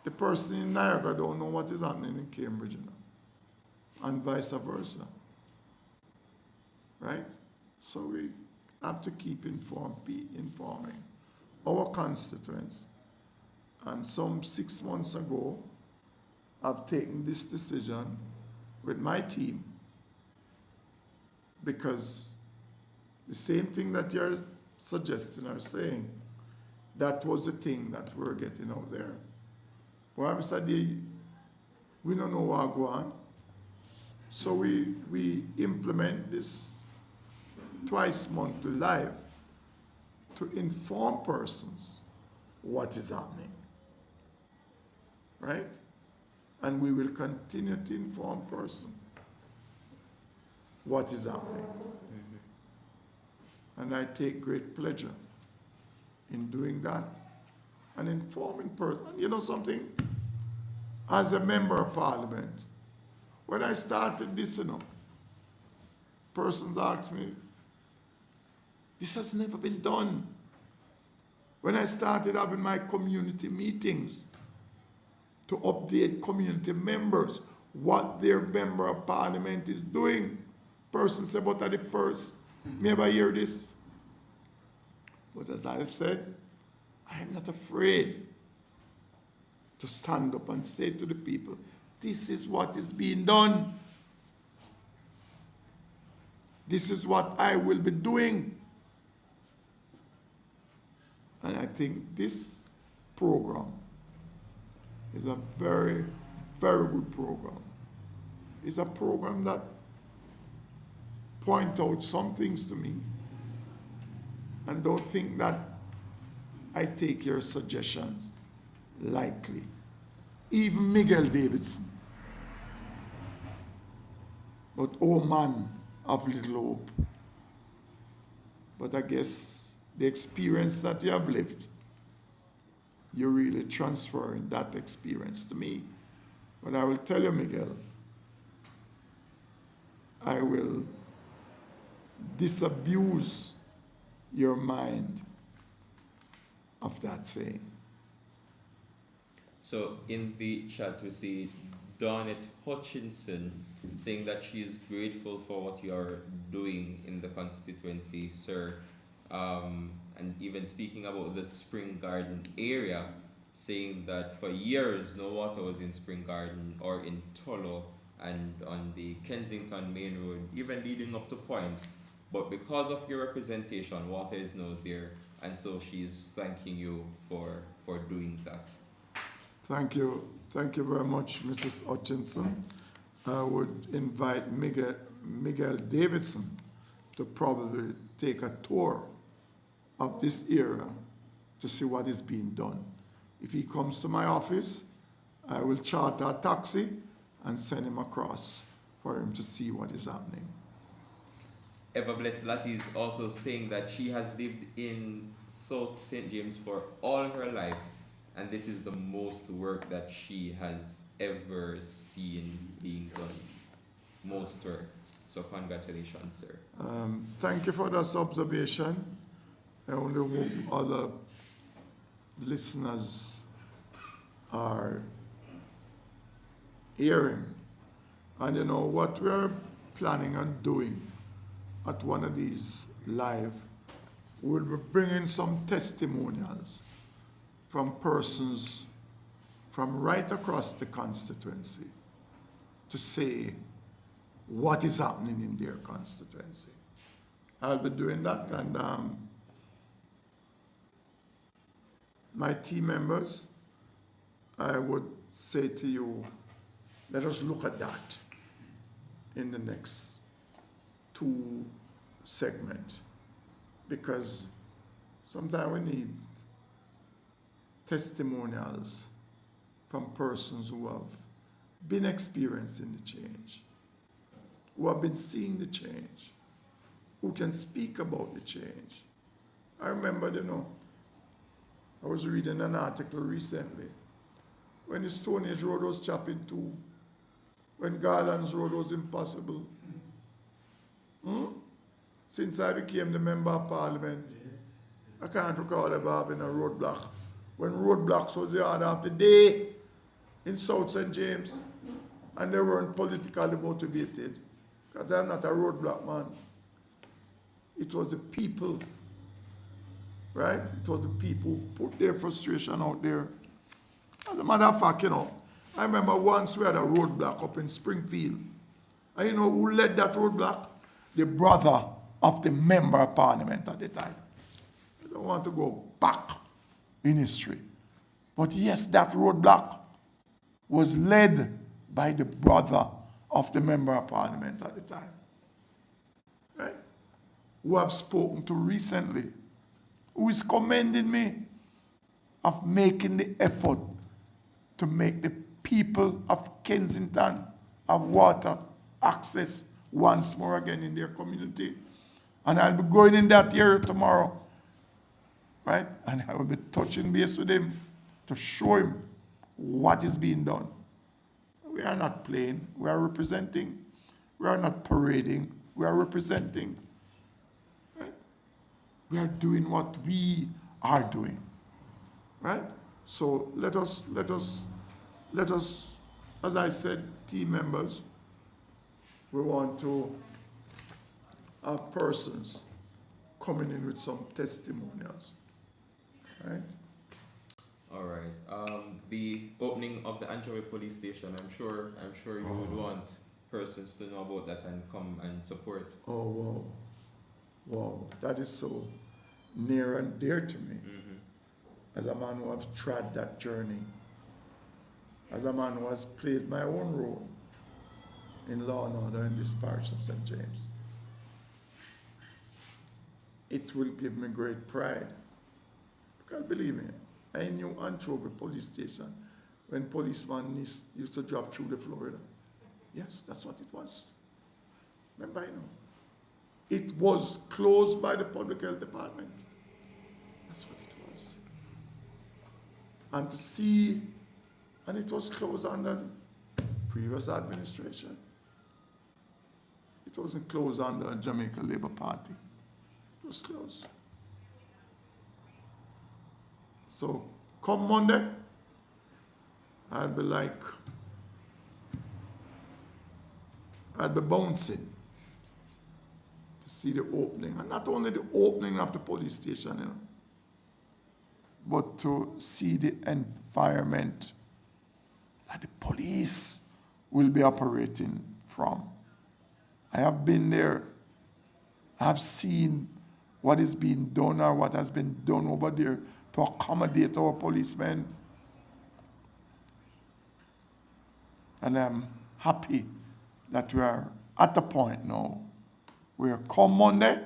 [SPEAKER 1] the person in Niagara don't know what is happening in Cambridge, and vice versa. Right? So we have to keep informing our constituents. And some 6 months ago, I've taken this decision with my team, because the same thing that you're suggesting or saying, that was the thing that we're getting out there. Well, Mr. D, we don't know what go on. So we implement this twice monthly live to inform persons what is happening. Right? And we will continue to inform persons what is happening. And I take great pleasure in doing that. an informing person. You know something? As a member of parliament, when I started this, persons asked me, this has never been done. When I started having my community meetings to update community members what their member of parliament is doing, persons say, but at the first, me ever hear this? But as I've said, I am not afraid to stand up and say to the people, this is what is being done. This is what I will be doing. And I think this program is a very, very good program. It's a program that points out some things to me. And don't think that I take your suggestions lightly. Even Miguel Davidson. But oh man of little hope. But I guess the experience that you have lived, you're really transferring that experience to me. But I will tell you, Miguel, I will disabuse your mind of that saying.
[SPEAKER 2] So in the chat we see Donette Hutchinson saying that she is grateful for what you are doing in the constituency, sir. And even speaking about the Spring Garden area, saying that for years no water was in Spring Garden or in Tolo and on the Kensington Main Road, even leading up to Point. But because of your representation, water is now there, and so she is thanking you for doing that.
[SPEAKER 1] Thank you. Thank you very much, Mrs. Hutchinson. I would invite Miguel Davidson to probably take a tour of this area to see what is being done. If he comes to my office, I will charter a taxi and send him across for him to see what is happening.
[SPEAKER 2] Everblessed Lati is also saying that she has lived in South St. James for all her life, and this is the most work that she has ever seen being done. Most work. So congratulations, sir.
[SPEAKER 1] Thank you for that observation. I only hope other listeners are hearing. And you know what we're planning on doing at one of these live, we'll be bringing some testimonials from persons from right across the constituency to say what is happening in their constituency. I'll be doing that, and my team members, I would say to you, let us look at that in the next 2 segments, because sometimes we need testimonials from persons who have been experiencing the change, who have been seeing the change, who can speak about the change. I remember, I was reading an article recently when the Stone Age Road was chopped in 2, when Garland's Road was impossible. Since I became the member of parliament, I can't recall ever having a roadblock. When roadblocks was the order of the day in South St. James, and they weren't politically motivated, because I'm not a roadblock man. It was the people, right? It was the people who put their frustration out there. As a matter of fact, I remember once we had a roadblock up in Springfield. And you know who led that roadblock? The brother of the member of parliament at the time. I don't want to go back in history. But yes, that roadblock was led by the brother of the member of parliament at the time. Right? Who I've spoken to recently, who is commending me of making the effort to make the people of Kensington have water access once more again in their community. And I'll be going in that area tomorrow, right? And I will be touching base with him to show him what is being done. We are not playing, we are representing. We are not parading, we are representing. Right? We are doing what we are doing. Right? So let us, as I said, team members, we want to have persons coming in with some testimonials. Right?
[SPEAKER 2] All right. The opening of the Anchovy police station, I'm sure you would want persons to know about that and come and support.
[SPEAKER 1] Oh, wow. Wow. That is so near and dear to me. As a man who has trod that journey. As a man who has played my own role in law and order in this parish of St. James. It will give me great pride. Because believe me, I knew Anchovy police station when policemen used to drop through the Florida. Yes, that's what it was. Remember, I know. It was closed by the public health department. That's what it was. And to see, and it was closed under the previous administration. It wasn't closed under the Jamaica Labour Party. It was closed. So come Monday, I'll be bouncing to see the opening. And not only the opening of the police station, but to see the environment that the police will be operating from. I have been there. I have seen what is being done or what has been done over there to accommodate our policemen. And I'm happy that we are at the point now where come Monday,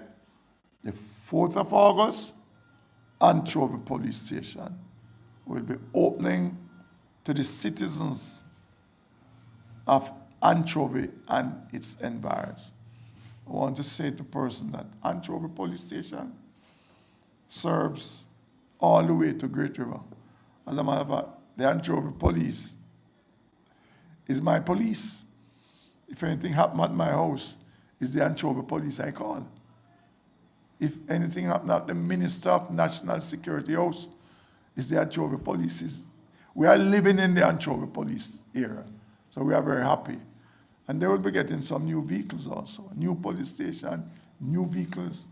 [SPEAKER 1] the 4th of August, Anchovy Police Station will be opening to the citizens of Anchovy and its environs. I want to say to the person that Anchovy Police Station serves all the way to Great River. As a matter of fact, the Anchovy Police is my police. If anything happened at my house, it's the Anchovy Police I call. If anything happened at the Minister of National Security house, it's the Anchovy Police. We are living in the Anchovy Police era, so we are very happy. And they will be getting some new vehicles also, new police station, new vehicles,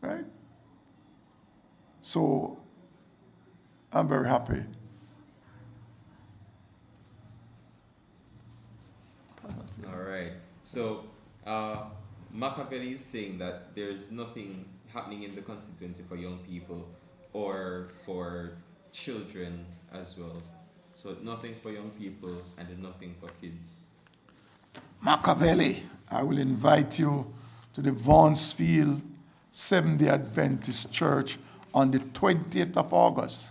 [SPEAKER 1] right? So I'm very happy.
[SPEAKER 2] All right. So Machiavelli is saying that there's nothing happening in the constituency for young people or for children as well. So nothing for young people and nothing for kids.
[SPEAKER 1] Machiavelli, I will invite you to the Vaughansfield Seventh-day Adventist Church on the 20th of August.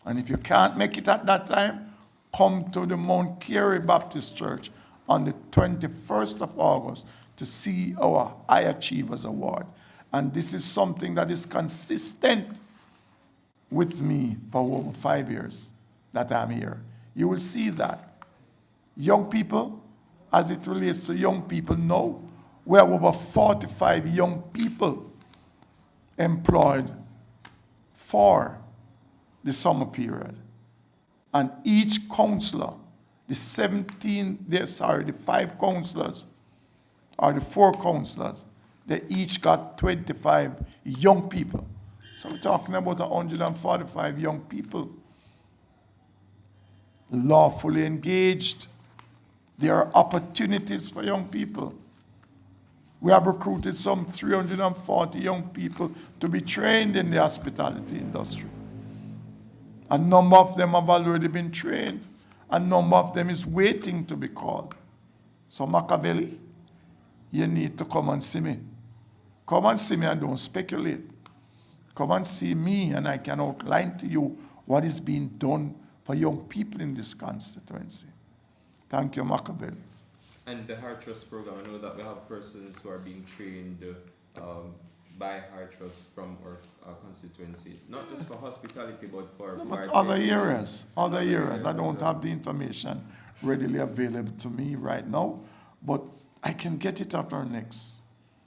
[SPEAKER 1] And if you can't make it at that time, come to the Mount Carey Baptist Church on the 21st of August to see our High Achievers Award. And this is something that is consistent with me for over 5 years that I'm here. You will see that. Young people, as it relates to young people now, we have over 45 young people employed for the summer period. And each counselor, the 5 counselors, or the 4 counselors, they each got 25 young people. So we're talking about 145 young people lawfully engaged. There are opportunities for young people. We have recruited some 340 young people to be trained in the hospitality industry. A number of them have already been trained. A number of them is waiting to be called. So Machiavelli, you need to come and see me. Come and see me and don't speculate. Come and see me and I can outline to you what is being done for young people in this constituency. Thank you, Machiavelli.
[SPEAKER 2] And the Heart Trust program, I know that we have persons who are being trained buy our trust from our constituency, not just for hospitality, but for
[SPEAKER 1] No, but
[SPEAKER 2] gardening.
[SPEAKER 1] other areas,
[SPEAKER 2] Other areas
[SPEAKER 1] I
[SPEAKER 2] as
[SPEAKER 1] don't
[SPEAKER 2] well.
[SPEAKER 1] have the information readily available to me right now, but I can get it at our next.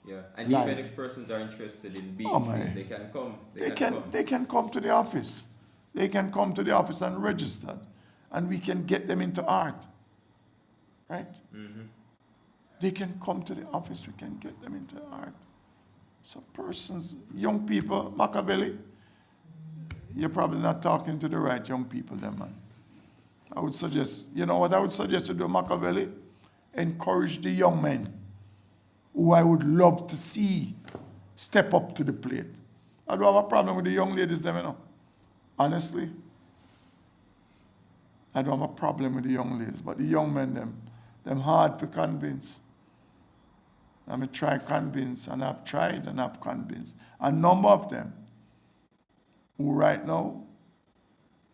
[SPEAKER 2] Yeah, and
[SPEAKER 1] Live.
[SPEAKER 2] even if persons are interested in being
[SPEAKER 1] Oh, my.
[SPEAKER 2] trained, they can come.
[SPEAKER 1] They can come to the office. They can come to the office and register, and we can get them into art. Right?
[SPEAKER 2] Mm-hmm.
[SPEAKER 1] They can come to the office, we can get them into art. So persons, young people, Machiavelli, you're probably not talking to the right young people then, man. I would suggest, you know what I would suggest to do, Machiavelli? Encourage the young men who I would love to see step up to the plate. I don't have a problem with the young ladies, them, you know. Honestly. I don't have a problem with the young ladies, but the young men, them hard to convince. I mean, try convince, and I've tried and I've convinced. A number of them who right now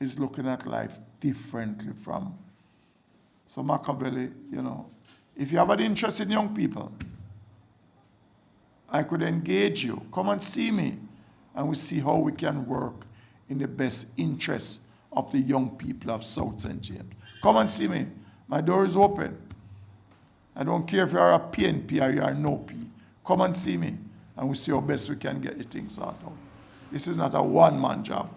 [SPEAKER 1] is looking at life differently from. So Machiavelli, you know, if you have an interest in young people, I could engage you. Come and see me, and we see how we can work in the best interest of the young people of South St. James. Come and see me. My door is open. I don't care if you are a PNP or you are no P. Come and see me, and we see how best we can get the things sorted out. This is not a one-man job.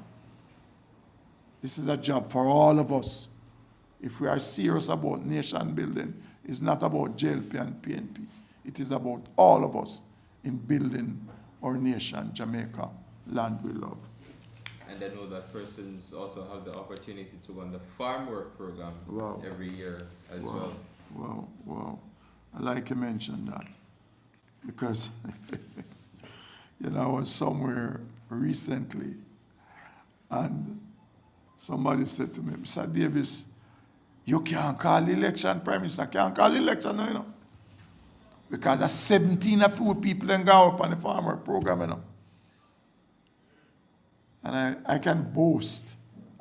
[SPEAKER 1] This is a job for all of us. If we are serious about nation building, it's not about JLP and PNP. It is about all of us in building our nation, Jamaica, land we love.
[SPEAKER 2] And I know that persons also have the opportunity to go on the Farmwork program every year as well.
[SPEAKER 1] Wow. I like you mentioned that. Because, you know, I was somewhere recently and somebody said to me, Mr. Davis, you can't call the election, Prime Minister, can't call the election now, you know. Because there's 17 of few people that go up on the Farmwork program, you know. And I can boast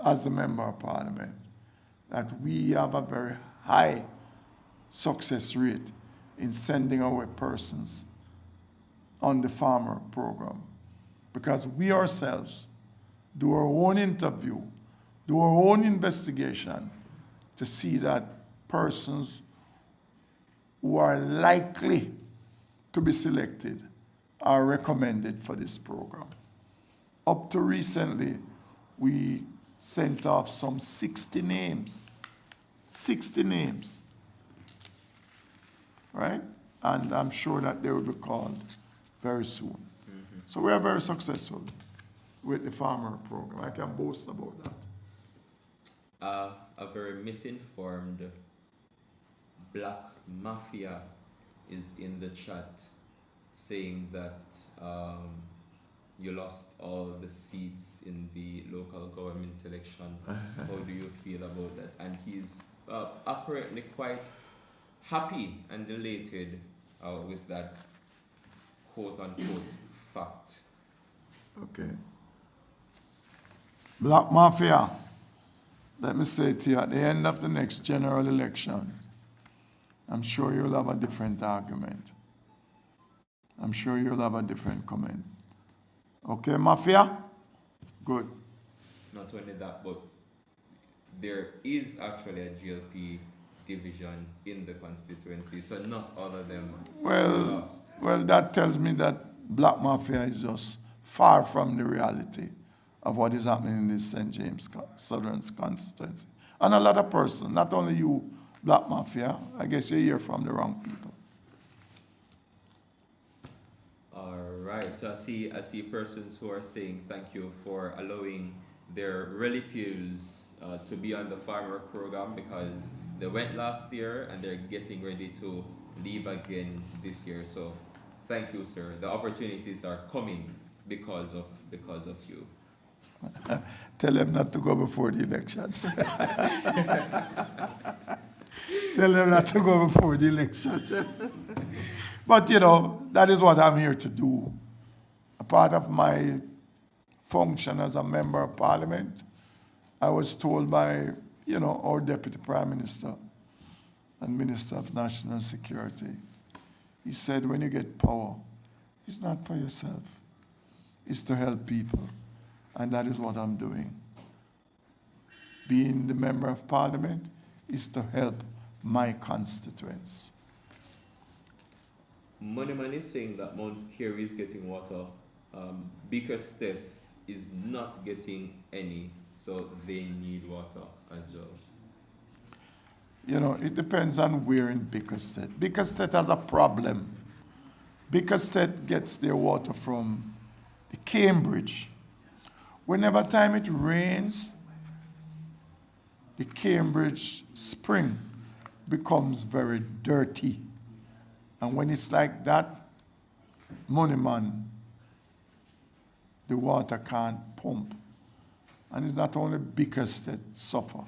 [SPEAKER 1] as a member of parliament that we have a very high success rate in sending away persons on the Farmwork program. Because we ourselves do our own interview, do our own investigation to see that persons who are likely to be selected are recommended for this program. Up to recently, we sent off some 60 names. 60 names. Right? And I'm sure that they will be called very soon. Mm-hmm. So we are very successful with the Farmwork program. I can boast about that.
[SPEAKER 2] A very misinformed black mafia is in the chat saying that you lost all the seats in the local government election. How do you feel about that? And he's apparently quite happy and elated with that quote-unquote fact.
[SPEAKER 1] Okay. Black Mafia, let me say to you, at the end of the next general election, I'm sure you'll have a different argument. I'm sure you'll have a different comment. Okay, Mafia? Good.
[SPEAKER 2] Not only that, but there is actually a GLP division in the constituency, so not all of them are lost.
[SPEAKER 1] Well, that tells me that Black Mafia is just far from the reality of what is happening in this St. James Southern constituency. And a lot of persons, not only you, Black Mafia, I guess you hear from the wrong people.
[SPEAKER 2] All right, so I see persons who are saying thank you for allowing their relatives to be on the Farmwork program because they went last year and they're getting ready to leave again this year. So thank you, sir. The opportunities are coming because of you.
[SPEAKER 1] Tell them not to go before the elections. Tell them not to go before the elections. But, you know, that is what I'm here to do. A part of my function as a member of parliament, I was told by, you know, our Deputy Prime Minister and Minister of National Security, he said, when you get power, it's not for yourself. is to help people. And that is what I'm doing. Being the member of parliament is to help my constituents.
[SPEAKER 2] Moneyman is saying that Mount Carey is getting water. Bickersteth is not getting any, so they need water as well.
[SPEAKER 1] You know, it depends on where in Bickersteth. Bickersteth has a problem. Bickersteth gets their water from Cambridge. Whenever time it rains, the Cambridge spring becomes very dirty. And when it's like that, Moneyman, the water can't pump. And it's not only Bickersteth suffer.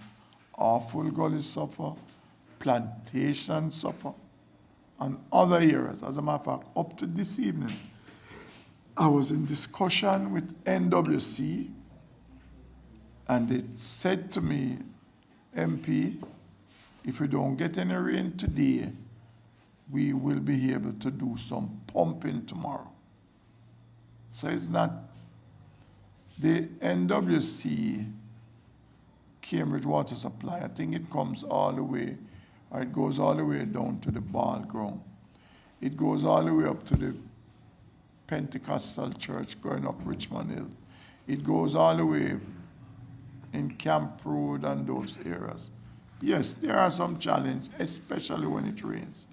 [SPEAKER 1] Awful Gully suffer, Plantation suffer, and other areas. As a matter of fact, up to this evening, I was in discussion with NWC, and they said to me, MP, if we don't get any rain today, we will be able to do some pumping tomorrow. So it's not the NWC Cambridge water supply. I think it comes all the way, or it goes all the way down to the ball ground. It goes all the way up to the Pentecostal church going up Richmond Hill. It goes all the way in Camp Road and those areas. Yes, there are some challenges, especially when it rains.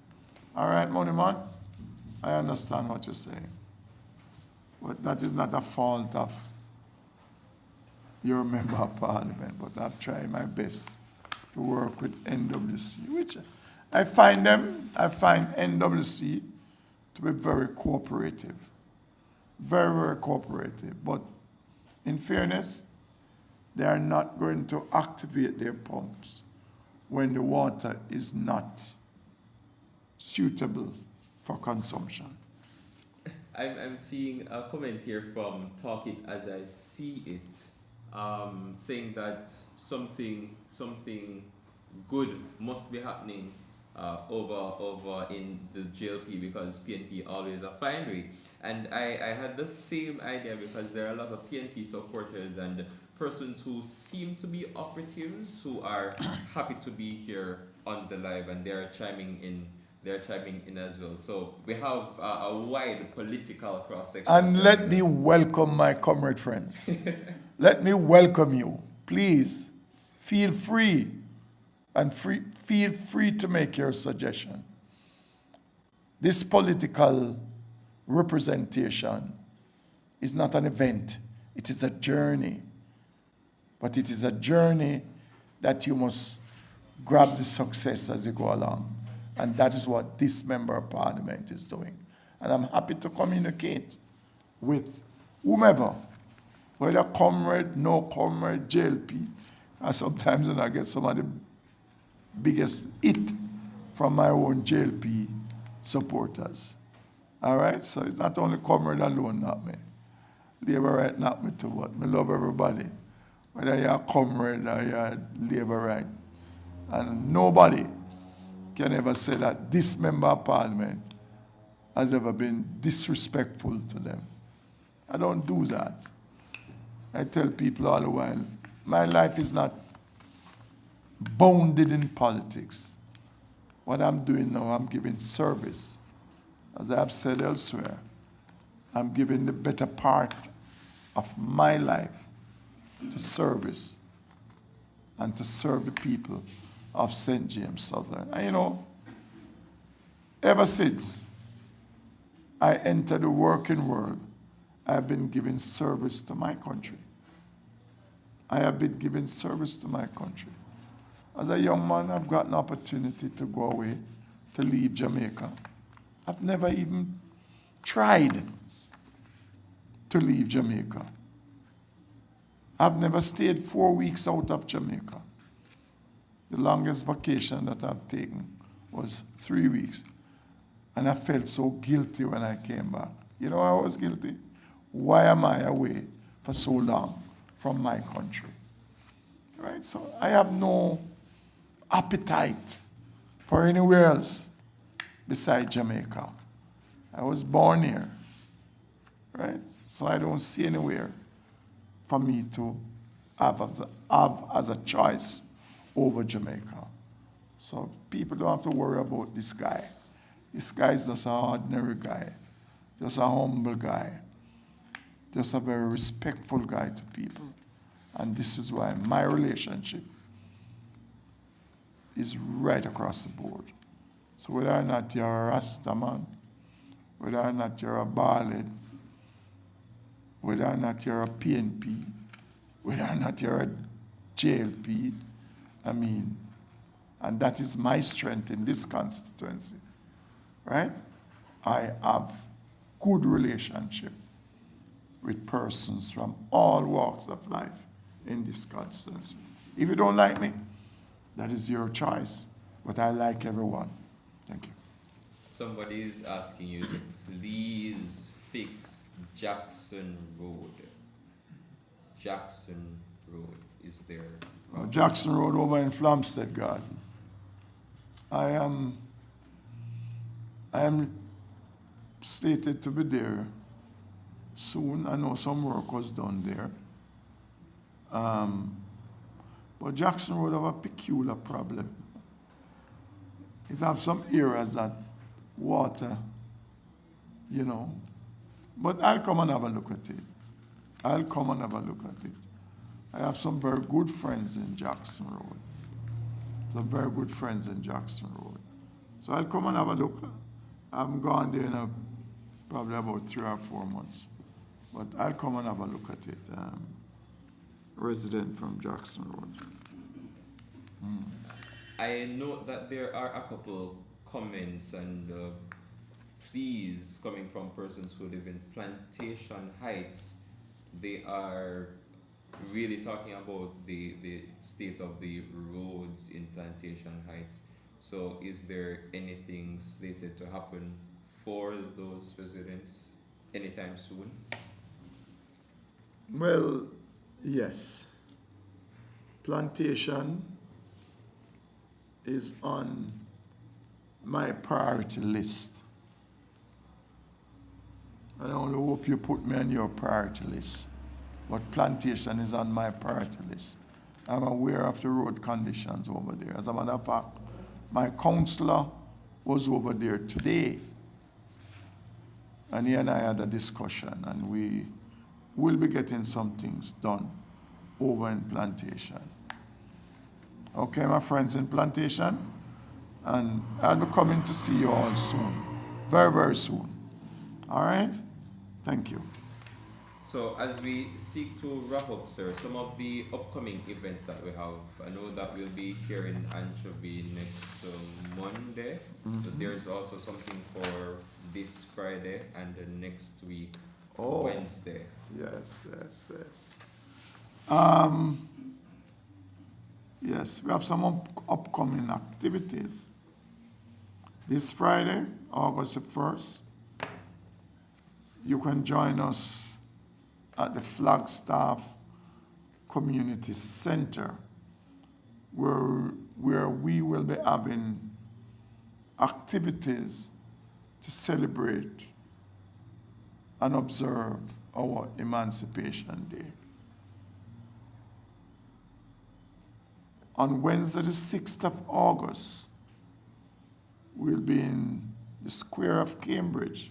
[SPEAKER 1] All right, Moneyman, I understand what you're saying. But that is not a fault of your member of parliament, but I've tried my best to work with NWC, which I find NWC to be very cooperative. Very, very cooperative. But in fairness, they are not going to activate their pumps when the water is not suitable for consumption.
[SPEAKER 2] I'm seeing a comment here from Talk It As I See It, saying that something good must be happening over in the JLP because PNP always a finery. And I had the same idea because there are a lot of PNP supporters and persons who seem to be operatives who are happy to be here on the live, and they are chiming in. They're chiming in as well. So we have a wide political cross-section.
[SPEAKER 1] And let me welcome my comrade friends. Let me welcome you. Please feel free and feel free to make your suggestion. This political representation is not an event. It is a journey. But it is a journey that you must grab the success as you go along. And that is what this member of parliament is doing. And I'm happy to communicate with whomever, whether comrade, no comrade, JLP. And sometimes when I get some of the biggest hit from my own JLP supporters. All right? So it's not only comrade alone, not me. Labor right, not me too, but me love everybody. Whether you're a comrade or you're a labor right. And nobody can ever say that this member of parliament has ever been disrespectful to them. I don't do that. I tell people all the while, my life is not bounded in politics. What I'm doing now, I'm giving service. As I have said elsewhere, I'm giving the better part of my life to service and to serve the people of St. James Southern. And you know, ever since I entered the working world, I've been giving service to my country. I have been giving service to my country. As a young man, I've got an opportunity to go away, to leave Jamaica. I've never even tried to leave Jamaica. I've never stayed 4 weeks out of Jamaica. The longest vacation that I've taken was 3 weeks. And I felt so guilty when I came back. You know, I was guilty. Why am I away for so long from my country? Right? So I have no appetite for anywhere else besides Jamaica. I was born here, right? So I don't see anywhere for me to have as a choice over Jamaica. So people don't have to worry about this guy. This guy is just an ordinary guy, just a humble guy, just a very respectful guy to people. And this is why my relationship is right across the board. So whether or not you're a Rastaman, whether or not you're a Ballad, whether or not you're a PNP, whether or not you're a JLP, I mean, and that is my strength in this constituency, right? I have good relationship with persons from all walks of life in this constituency. If you don't like me, that is your choice, but I like everyone. Thank you.
[SPEAKER 2] Somebody is asking you to please fix Jackson Road. Jackson Road is there.
[SPEAKER 1] Jackson Road over in Flamstead Garden. I am slated to be there soon. I know some work was done there. But Jackson Road have a peculiar problem. It have some areas that water, you know. But I'll come and have a look at it. I'll come and have a look at it. I have some very good friends in Jackson Road. Some very good friends in Jackson Road. So I'll come and have a look. I haven't gone there in probably about 3 or 4 months. But I'll come and have a look at it. Resident from Jackson Road.
[SPEAKER 2] I know that there are a couple comments and pleas coming from persons who live in Plantation Heights. They are really talking about the state of the roads in Plantation Heights. So is there anything slated to happen for those residents anytime soon?
[SPEAKER 1] Well, yes. Plantation is on my priority list. And I only hope you put me on your priority list. But plantation is on my priority list. I'm aware of the road conditions over there. As a matter of fact, my counselor was over there today. And he and I had a discussion, and we will be getting some things done over in Plantation. Okay, my friends in Plantation? And I'll be coming to see you all soon. Very, very soon. All right? Thank you.
[SPEAKER 2] So as we seek to wrap up, sir, some of the upcoming events that we have, I know that we'll be here in Anchovy next Monday, but there's also something for this Friday and the next week, Wednesday.
[SPEAKER 1] Yes. Yes, we have some upcoming activities. This Friday, August the 1st, you can join us at the Flagstaff Community Center, where we will be having activities to celebrate and observe our Emancipation Day. On Wednesday, the 6th of August, we'll be in the Square of Cambridge,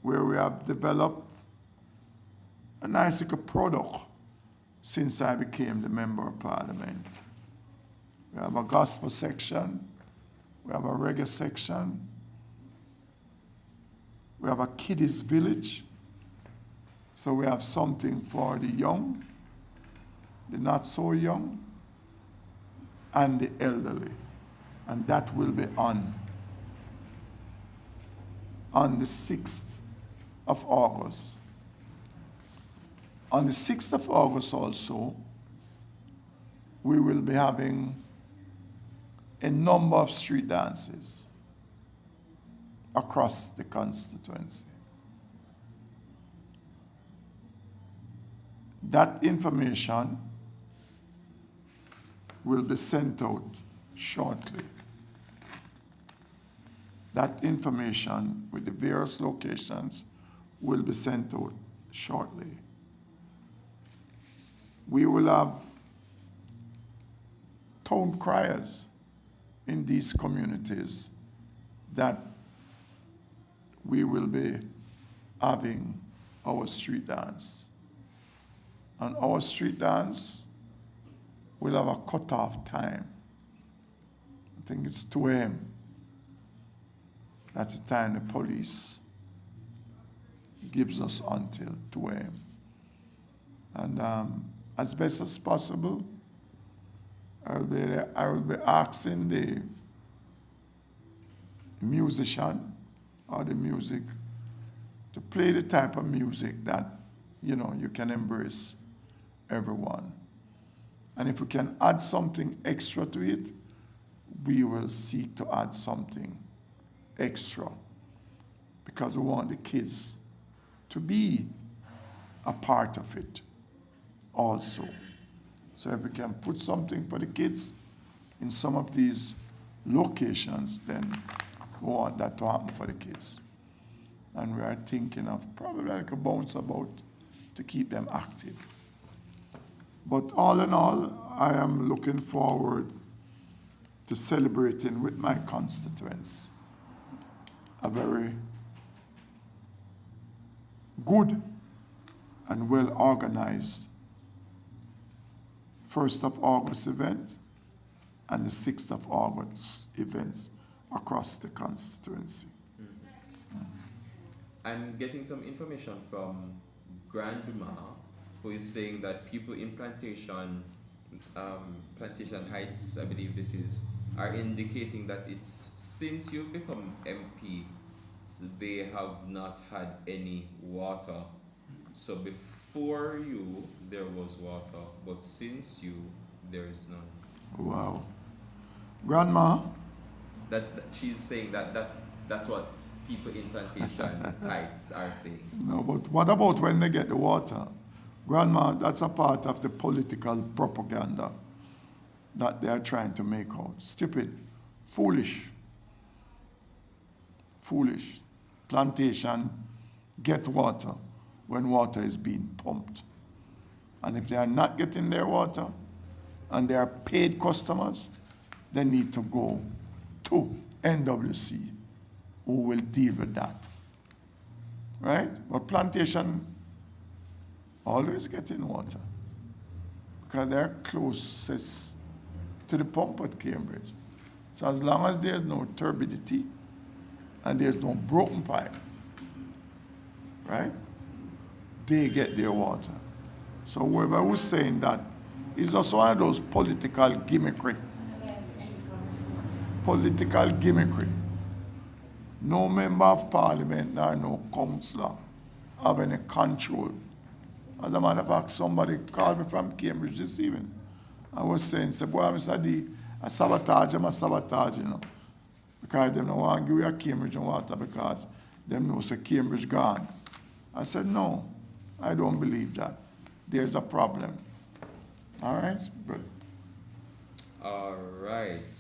[SPEAKER 1] where we have developed a nice little product since I became the Member of Parliament. We have a gospel section, we have a reggae section, we have a kiddies village, so we have something for the young, the not so young, and the elderly. And that will be on the 6th of August. On the 6th of August also, we will be having a number of street dances across the constituency. That information will be sent out shortly. That information with the various locations will be sent out shortly. We will have town criers in these communities that we will be having our street dance. And our street dance will have a cutoff time. I think it's 2 a.m. That's the time the police gives us until 2 a.m. And as best as possible, I will be asking the musician or the music to play the type of music that, you know, you can embrace everyone. And if we can add something extra to it, we will seek to add something extra because we want the kids to be a part of it also. So if we can put something for the kids in some of these locations, then we want that to happen for the kids. And we are thinking of probably like a bounce about to keep them active. But all in all, I am looking forward to celebrating with my constituents a very good and well-organized 1st of August event and the 6th of August events across the constituency.
[SPEAKER 2] I'm getting some information from Grandma, who is saying that people in Plantation Heights, I believe this is, are indicating that it's since you've become MP, so they have not had any water. So before you, there was water, but since you, there is none.
[SPEAKER 1] Wow. Grandma?
[SPEAKER 2] She's saying that's what people in Plantation Heights are saying.
[SPEAKER 1] No, but what about when they get the water? Grandma, that's a part of the political propaganda that they are trying to make out. Stupid, foolish. Plantation get water when water is being pumped. And if they are not getting their water and they are paid customers, they need to go to NWC, who will deal with that. Right? But Plantation always getting water because they're closest to the pump at Cambridge. So as long as there's no turbidity and there's no broken pipe, right, they get their water. So whoever was saying that is also one of those political gimmickry. No member of parliament nor no councillor have any control. As a matter of fact, somebody called me from Cambridge this evening. I was saying, say, boy, Mr. D, I sabotage, you know. Because they don't want to give you a Cambridge water because they know say Cambridge gone. I said, no, I don't believe that. There's a problem. All right? Good.
[SPEAKER 2] All right.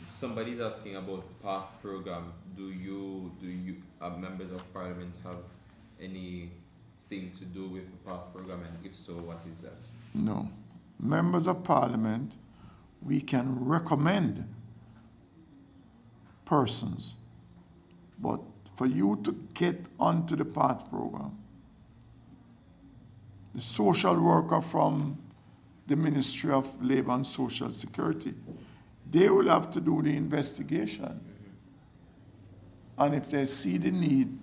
[SPEAKER 2] Somebody's asking about the PATH program. Do you members of parliament have anything to do with the PATH program, and if so, what is that?
[SPEAKER 1] No. Members of parliament, we can recommend persons, but for you to get onto the PATH program, the social worker from the Ministry of Labor and Social Security, they will have to do the investigation. And if they see the need,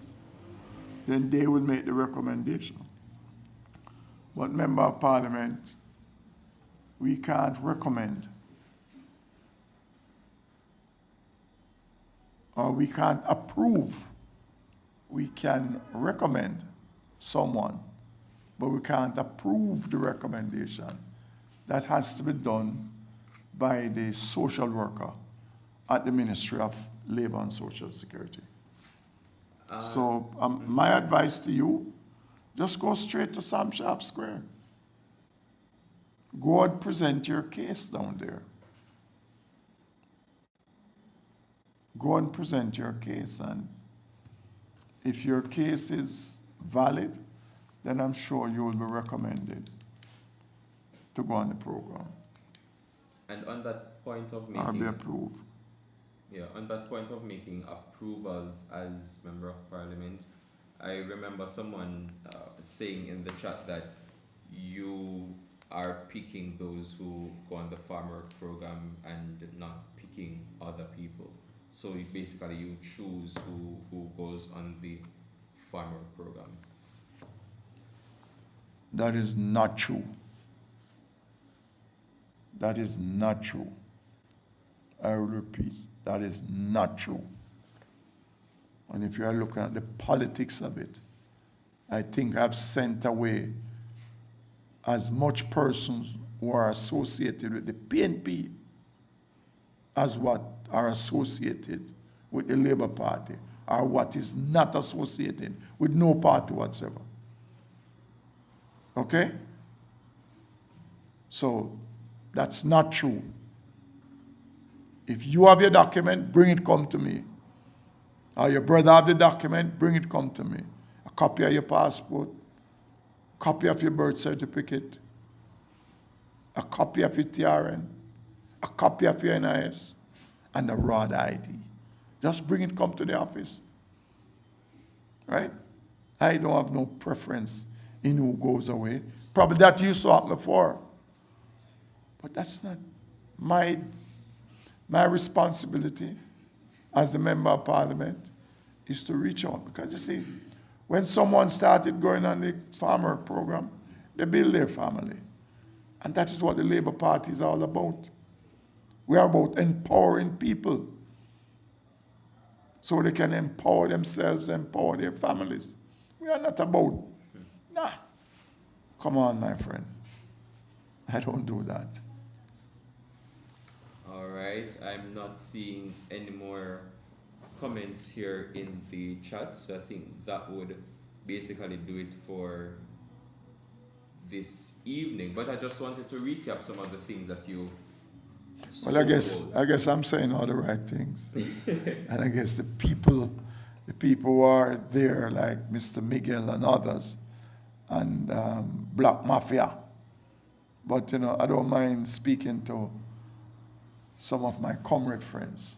[SPEAKER 1] then they will make the recommendation. But member of parliament, we can't recommend or we can't approve. We can recommend someone, but we can't approve the recommendation. That has to be done by the social worker at the Ministry of Labor and Social Security. So my advice to you, just go straight to Sam Sharp Square. Go and present your case down there. Go and present your case, and If your case is valid, then I'm sure you will be recommended to go on the program
[SPEAKER 2] And on that point of
[SPEAKER 1] or be
[SPEAKER 2] making,
[SPEAKER 1] approved.
[SPEAKER 2] yeah, on that point of making approvals as member of parliament, I remember someone saying in the chat that you are picking those who go on the Farmwork program and not picking other people. So basically you choose who goes on the Farmwork program.
[SPEAKER 1] That is not true. That is not true. I will repeat, that is not true. And if you are looking at the politics of it, I think I've sent away as much persons who are associated with the PNP as what are associated with the Labour Party or what is not associated with no party whatsoever. Okay? So that's not true. If you have your document, bring it come to me. Or your brother have the document, bring it come to me. A copy of your passport, copy of your birth certificate, a copy of your TRN, a copy of your NIS, and a ROD ID. Just bring it come to the office. Right? I don't have no preference in who goes away. Probably that used to happen before. But that's not my responsibility as a member of parliament is to reach out. Because you see, when someone started going on the Farmwork program, they build their family. And that is what the Labour Party is all about. We are about empowering people so they can empower themselves, empower their families. We are not about, nah, come on, my friend. I don't do that.
[SPEAKER 2] All right, I'm not seeing any more comments here in the chat, so I think that would basically do it for this evening. But I just wanted to recap some of the things that you spoke
[SPEAKER 1] Well,
[SPEAKER 2] about.
[SPEAKER 1] I guess I'm saying all the right things. And I guess the people who are there, like Mr. Miguel and others, and Black Mafia. But, you know, I don't mind speaking to some of my comrade friends.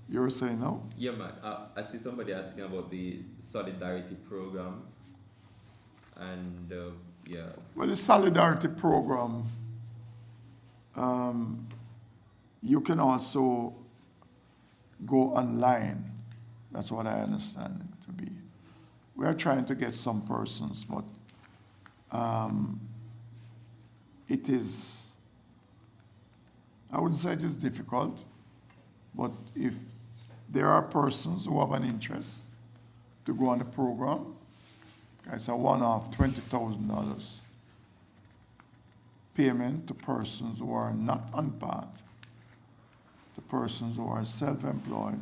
[SPEAKER 1] You were saying no?
[SPEAKER 2] Yeah, man. I see somebody asking about the solidarity program, and yeah.
[SPEAKER 1] Well, the solidarity program, you can also go online. That's what I understand it to be. We are trying to get some persons, but it is, I wouldn't say it is difficult, but if there are persons who have an interest to go on the program, it's a one-off $20,000 payment to persons who are not on part, to persons who are self-employed,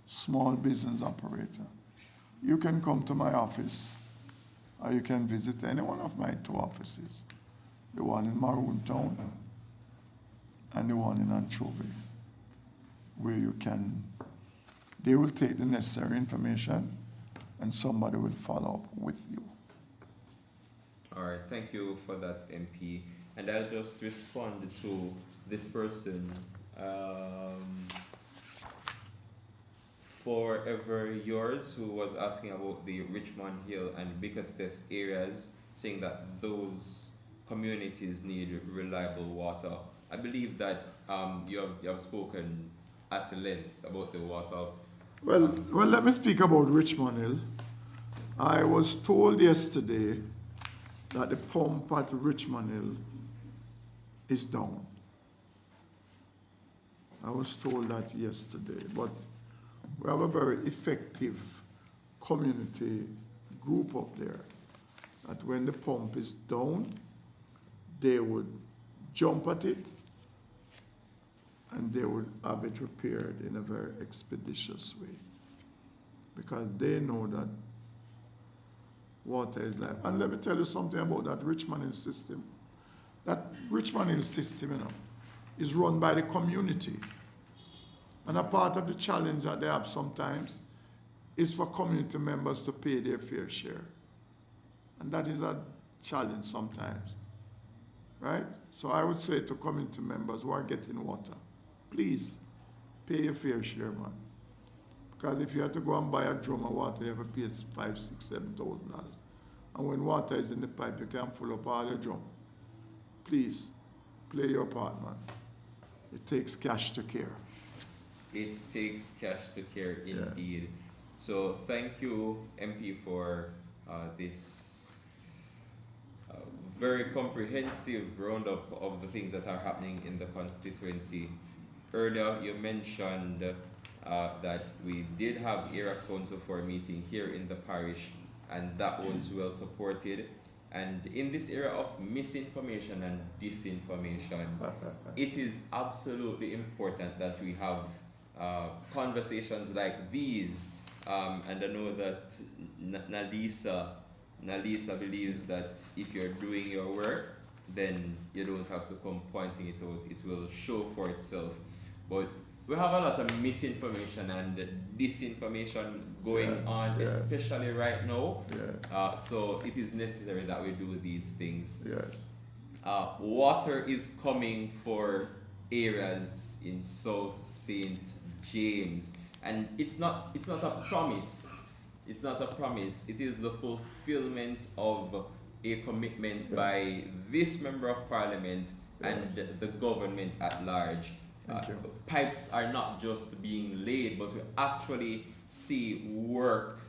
[SPEAKER 1] small business operator. You can come to my office, or you can visit any one of my two offices, the one in Maroon Town and the one in Anchovy, where they will take the necessary information and somebody will follow up with you.
[SPEAKER 2] All right, thank you for that, MP. And I'll just respond to this person. Forever Yours, who was asking about the Richmond Hill and Bickersteth areas, saying that those communities need reliable water. I believe that you have spoken at length about the water.
[SPEAKER 1] Well, let me speak about Richmond Hill. I was told yesterday that the pump at Richmond Hill is down. I was told that yesterday, but we have a very effective community group up there that when the pump is down, they would jump at it and they would have it repaired in a very expeditious way because they know that water is life. And let me tell you something about that Richmond Hill system. That Richmond Hill system, is run by the community. And a part of the challenge that they have sometimes is for community members to pay their fair share. And that is a challenge sometimes, right? So I would say to community members who are getting water, please pay your fair share, man. Because if you have to go and buy a drum of water, you have to pay $5,000, $6,000, $7,000. And when water is in the pipe, you can fill up all your drum. Please, play your part, man. It takes cash to care.
[SPEAKER 2] It takes cash to care, indeed. Yeah. So thank you, MP, for this very comprehensive roundup of the things that are happening in the constituency. Earlier, you mentioned that we did have area council for a meeting here in the parish, and that was well supported. And in this area of misinformation and disinformation, it is absolutely important that we have conversations like these. And I know that Nalisa believes that if you're doing your work, then you don't have to come pointing it out. It will show for itself. But we have a lot of misinformation and disinformation going on, especially right now. So it is necessary that we do these things. Water is coming for areas in South St. James, and it's not a promise. It's not a promise. It is the fulfillment of a commitment by this member of parliament and the government at large. Pipes are not just being laid, but we actually see work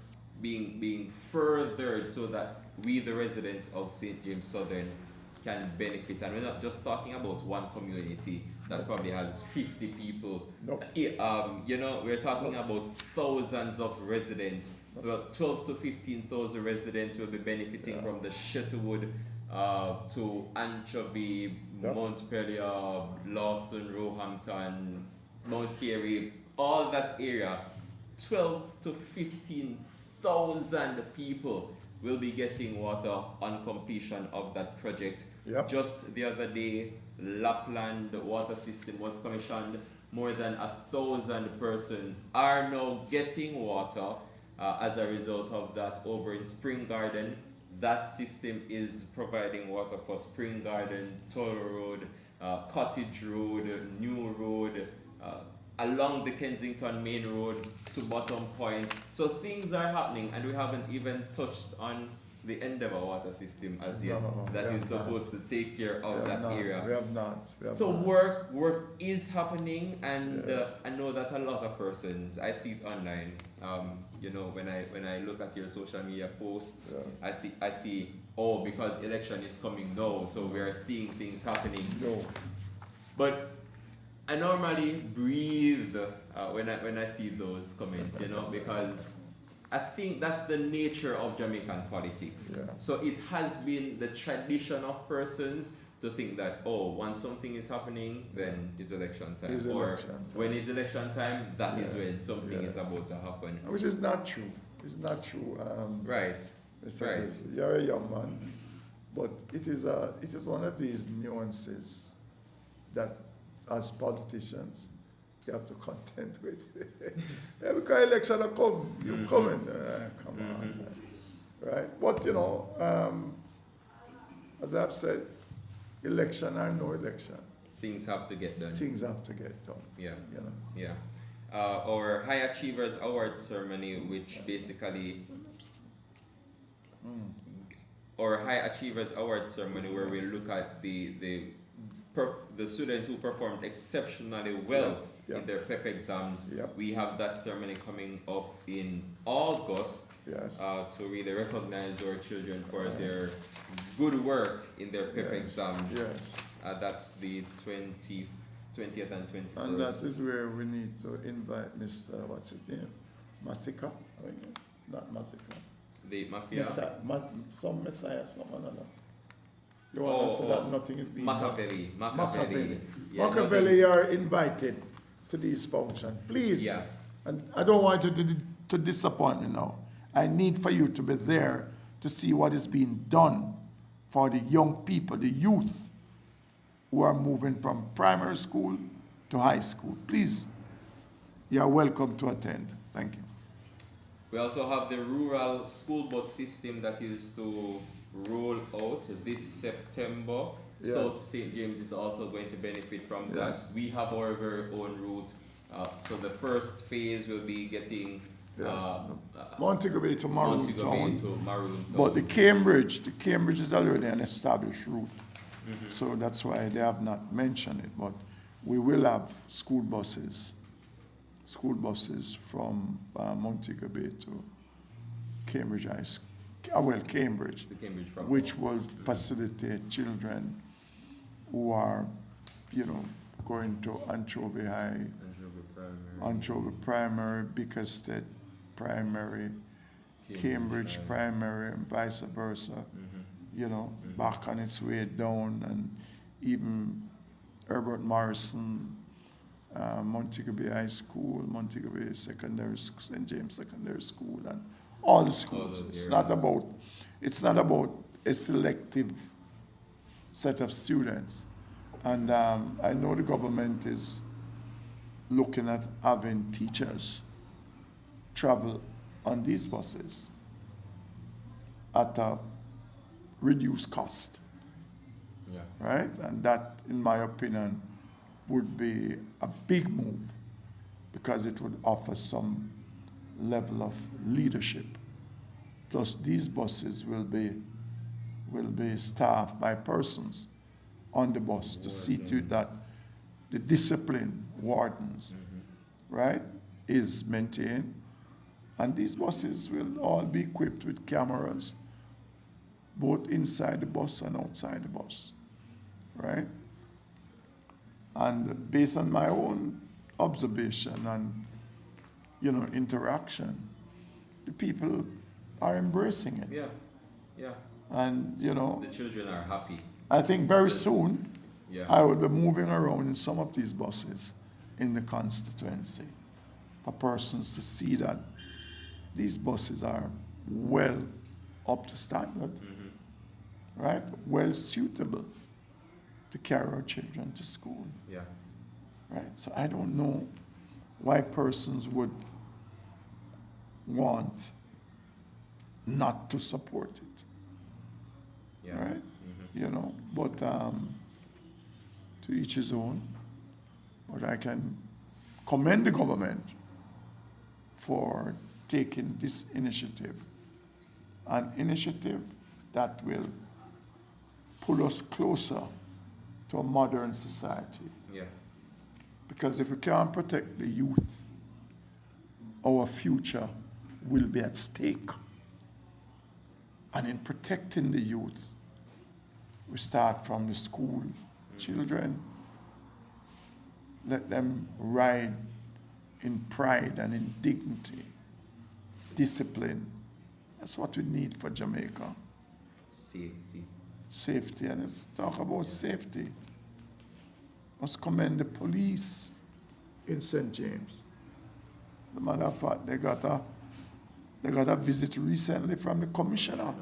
[SPEAKER 2] being furthered so that we, the residents of St. James Southern, can benefit. And we're not just talking about one community that probably has 50 people. We're talking about thousands of residents. About 12 to 15,000 residents will be benefiting from the Shetterwood to Anchovy, Montpelier, Lawson, Roehampton, Mount Carey, all that area. 12 to 15,000 people will be getting water on completion of that project. Just the other day, Lapland water system was commissioned. More than 1,000 persons are now getting water as a result of that. Over in Spring Garden, that system is providing water for Spring Garden, Toro Road, Cottage Road, New Road, along the Kensington Main Road to Bottom Point. So things are happening, and we haven't even touched on the Endeavour water system as yet. That is supposed to take care of that area.
[SPEAKER 1] We have not.
[SPEAKER 2] So work is happening, and I know that a lot of persons, I see it online. When I look at your social media posts, I see, because election is coming now, so we are seeing things happening. But I normally breathe when I see those comments, because I think that's the nature of Jamaican politics. So it has been the tradition of persons to think that, once something is happening, then it's election time. When it's election time, that is when something is about to happen.
[SPEAKER 1] Which is not true. It's not true.
[SPEAKER 2] Right.
[SPEAKER 1] You're a young man, but it is one of these nuances that, as politicians, you have to contend with. Because election are come, you coming. Come on. Right? But as I've said, election or no election,
[SPEAKER 2] things have to get done. Our High Achievers Award ceremony, which basically our High Achievers Award ceremony, where we look at the students who performed exceptionally well in their PEP exams. We have that ceremony coming up in August to really recognize our children for their good work in their PEP exams. That's the 20th and 21st.
[SPEAKER 1] And that is where we need to invite Mr. What's his name? Masika? Not Masika.
[SPEAKER 2] The Mafia?
[SPEAKER 1] Some Messiah, some another. You want to say that nothing is being
[SPEAKER 2] Machiavelli.
[SPEAKER 1] Machiavelli, you are invited to these functions. Please. And I don't want you to disappoint me now. I need for you to be there to see what is being done for the young people, the youth who are moving from primary school to high school. Please you're welcome to attend. Thank you.
[SPEAKER 2] We also have the rural school bus system that is to roll out this September.
[SPEAKER 1] Yes.
[SPEAKER 2] South St. James is also going to benefit from
[SPEAKER 1] Yes.
[SPEAKER 2] that. We have our very own route. So the first phase will be getting
[SPEAKER 1] Yes. Montego Bay to Maroon
[SPEAKER 2] Montego Bay
[SPEAKER 1] Town.
[SPEAKER 2] to Maroon Town.
[SPEAKER 1] But the Cambridge is already an established route. So that's why they have not mentioned it. But we will have school buses from Montego Bay to Cambridge High School. Cambridge,
[SPEAKER 2] The Cambridge proper.
[SPEAKER 1] which will facilitate children who are, going to Anchovy High, Anchovy Primary, Bickerstead Primary, Cambridge Primary, and vice versa. Back on its way down, and even Herbert Morrison, Montego Bay High School, Montego Bay Secondary, St. James Secondary School, and all the schools. It's not about a selective set of students. And I know the government is looking at having teachers travel on these buses at a reduced cost.
[SPEAKER 2] Yeah.
[SPEAKER 1] Right? And that, in my opinion, would be a big move because it would offer some level of leadership. Plus, these buses will be staffed by persons on the bus to see to it that the discipline, wardens, right, is maintained. And these buses will all be equipped with cameras, both inside the bus and outside the bus, right? And based on my own observation and, interaction, the people are embracing it.
[SPEAKER 2] Yeah, yeah.
[SPEAKER 1] And,
[SPEAKER 2] The children are happy.
[SPEAKER 1] I think very soon
[SPEAKER 2] Yeah.
[SPEAKER 1] I will be moving around in some of these buses in the constituency for persons to see that these buses are well up to standard, right? Well suitable to carry our children to school.
[SPEAKER 2] Yeah.
[SPEAKER 1] Right? So I don't know why persons would want not to support it.
[SPEAKER 2] Yeah.
[SPEAKER 1] Right? But to each his own. But I can commend the government for taking this initiative, an initiative that will pull us closer to a modern society.
[SPEAKER 2] Yeah.
[SPEAKER 1] Because if we can't protect the youth, our future will be at stake. And in protecting the youth, we start from the school children. Let them ride in pride and in dignity, discipline. That's what we need for Jamaica. Safety, and let's talk about safety. Must commend the police in St. James. As a matter of fact, they got a visit recently from the commissioner,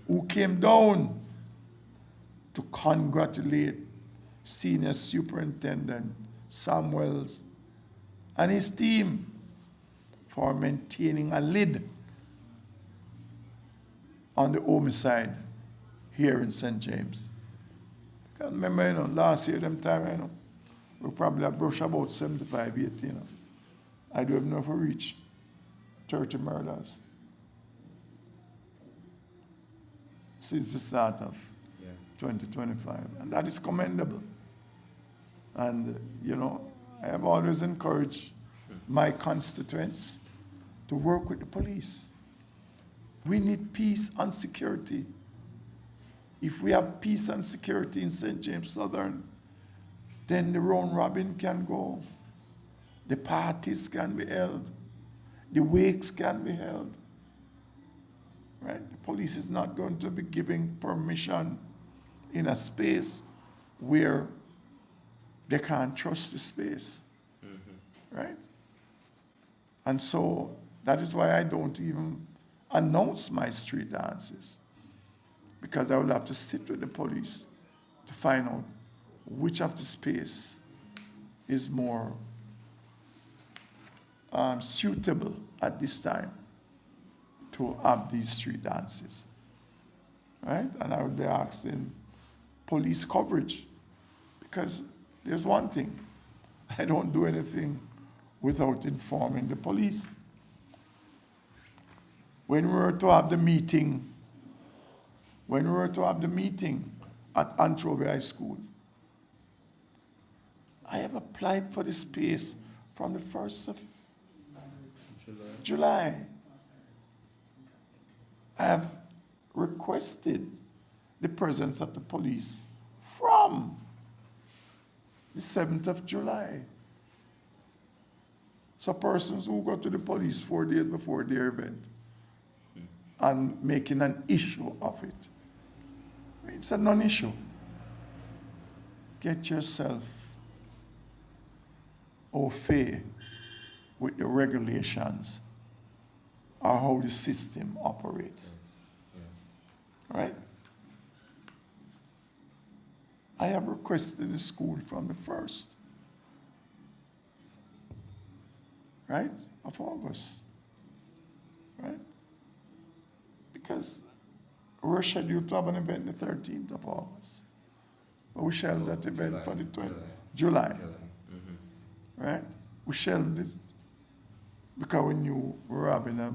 [SPEAKER 1] who came down to congratulate Senior Superintendent Samuels and his team for maintaining a lid on the homicide here in St. James. I can remember, last year, them time, we probably have brushed about 75, 80, I don't even know if we reached 30 murders since the start of 2025. And that is commendable. And, I have always encouraged my constituents to work with the police. We need peace and security. If we have peace and security in St. James Southern, then the round robin can go, the parties can be held, the wakes can be held. Right? The police is not going to be giving permission in a space where they can't trust the space. Right? And so that is why I don't even announce my street dances, because I will have to sit with the police to find out which of the space is more suitable at this time to have these street dances, right? And I would be asking police coverage, because there's one thing, I don't do anything without informing the police. When we were to have the meeting at Anchovy High School, I have applied for the space from the 1st of July. I have requested the presence of the police from the 7th of July. So persons who go to the police 4 days before their event and making an issue of it, it's a non-issue. Get yourself au fait with the regulations or how the system operates. Right? I have requested the school from the 1st, right, of August, right? Because we're scheduled to have an event the 13th of August. But we shelved that event for the 20th, July. Right? We shelved this because we knew we were having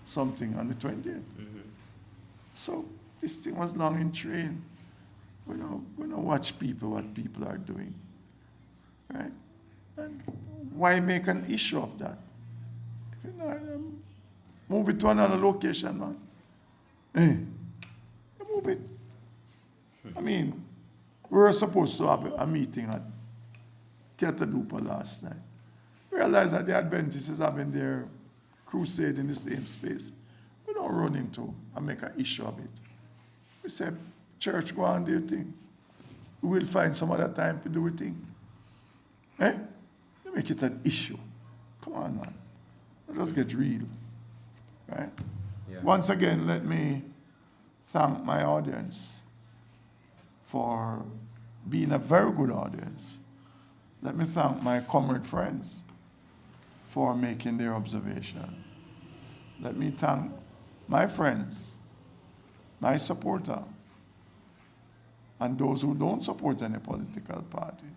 [SPEAKER 1] something on the 20th. So this thing was long in train. We don't watch what people are doing. Right? And why make an issue of that? If you know, move it to another location, man. Hey, move it. I mean, we were supposed to have a meeting at Ketadupa last night. Realized that the Adventists is having their crusade in the same space. We don't run into and make an issue of it. We say, church, go on, do your thing. We will find some other time to do a thing. Eh? You make it an issue. Come on, man. Let us get real. Right?
[SPEAKER 2] Yeah.
[SPEAKER 1] Once again, let me thank my audience for being a very good audience. Let me thank my comrade friends for making their observation. Let me thank my friends, my supporter, and those who don't support any political party,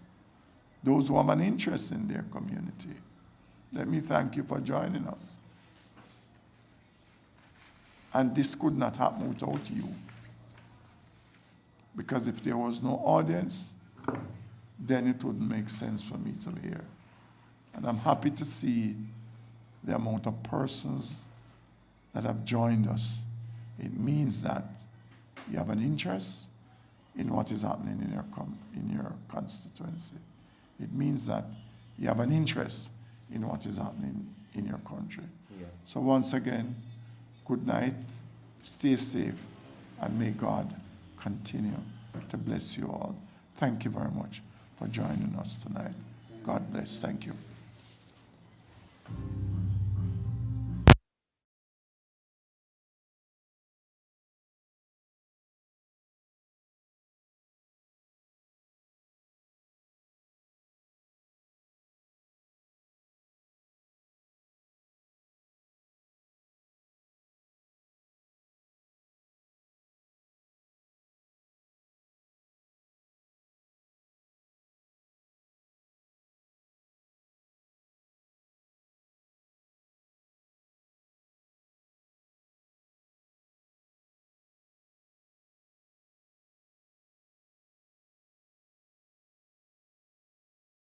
[SPEAKER 1] those who have an interest in their community. Let me thank you for joining us. And this could not happen without you. Because if there was no audience, then it wouldn't make sense for me to be here. And I'm happy to see the amount of persons that have joined us. It means that you have an interest in what is happening in your constituency. It means that you have an interest in what is happening in your country.
[SPEAKER 2] Yeah.
[SPEAKER 1] So once again, good night, stay safe, and may God continue to bless you all. Thank you very much for joining us tonight. God bless. Thank you.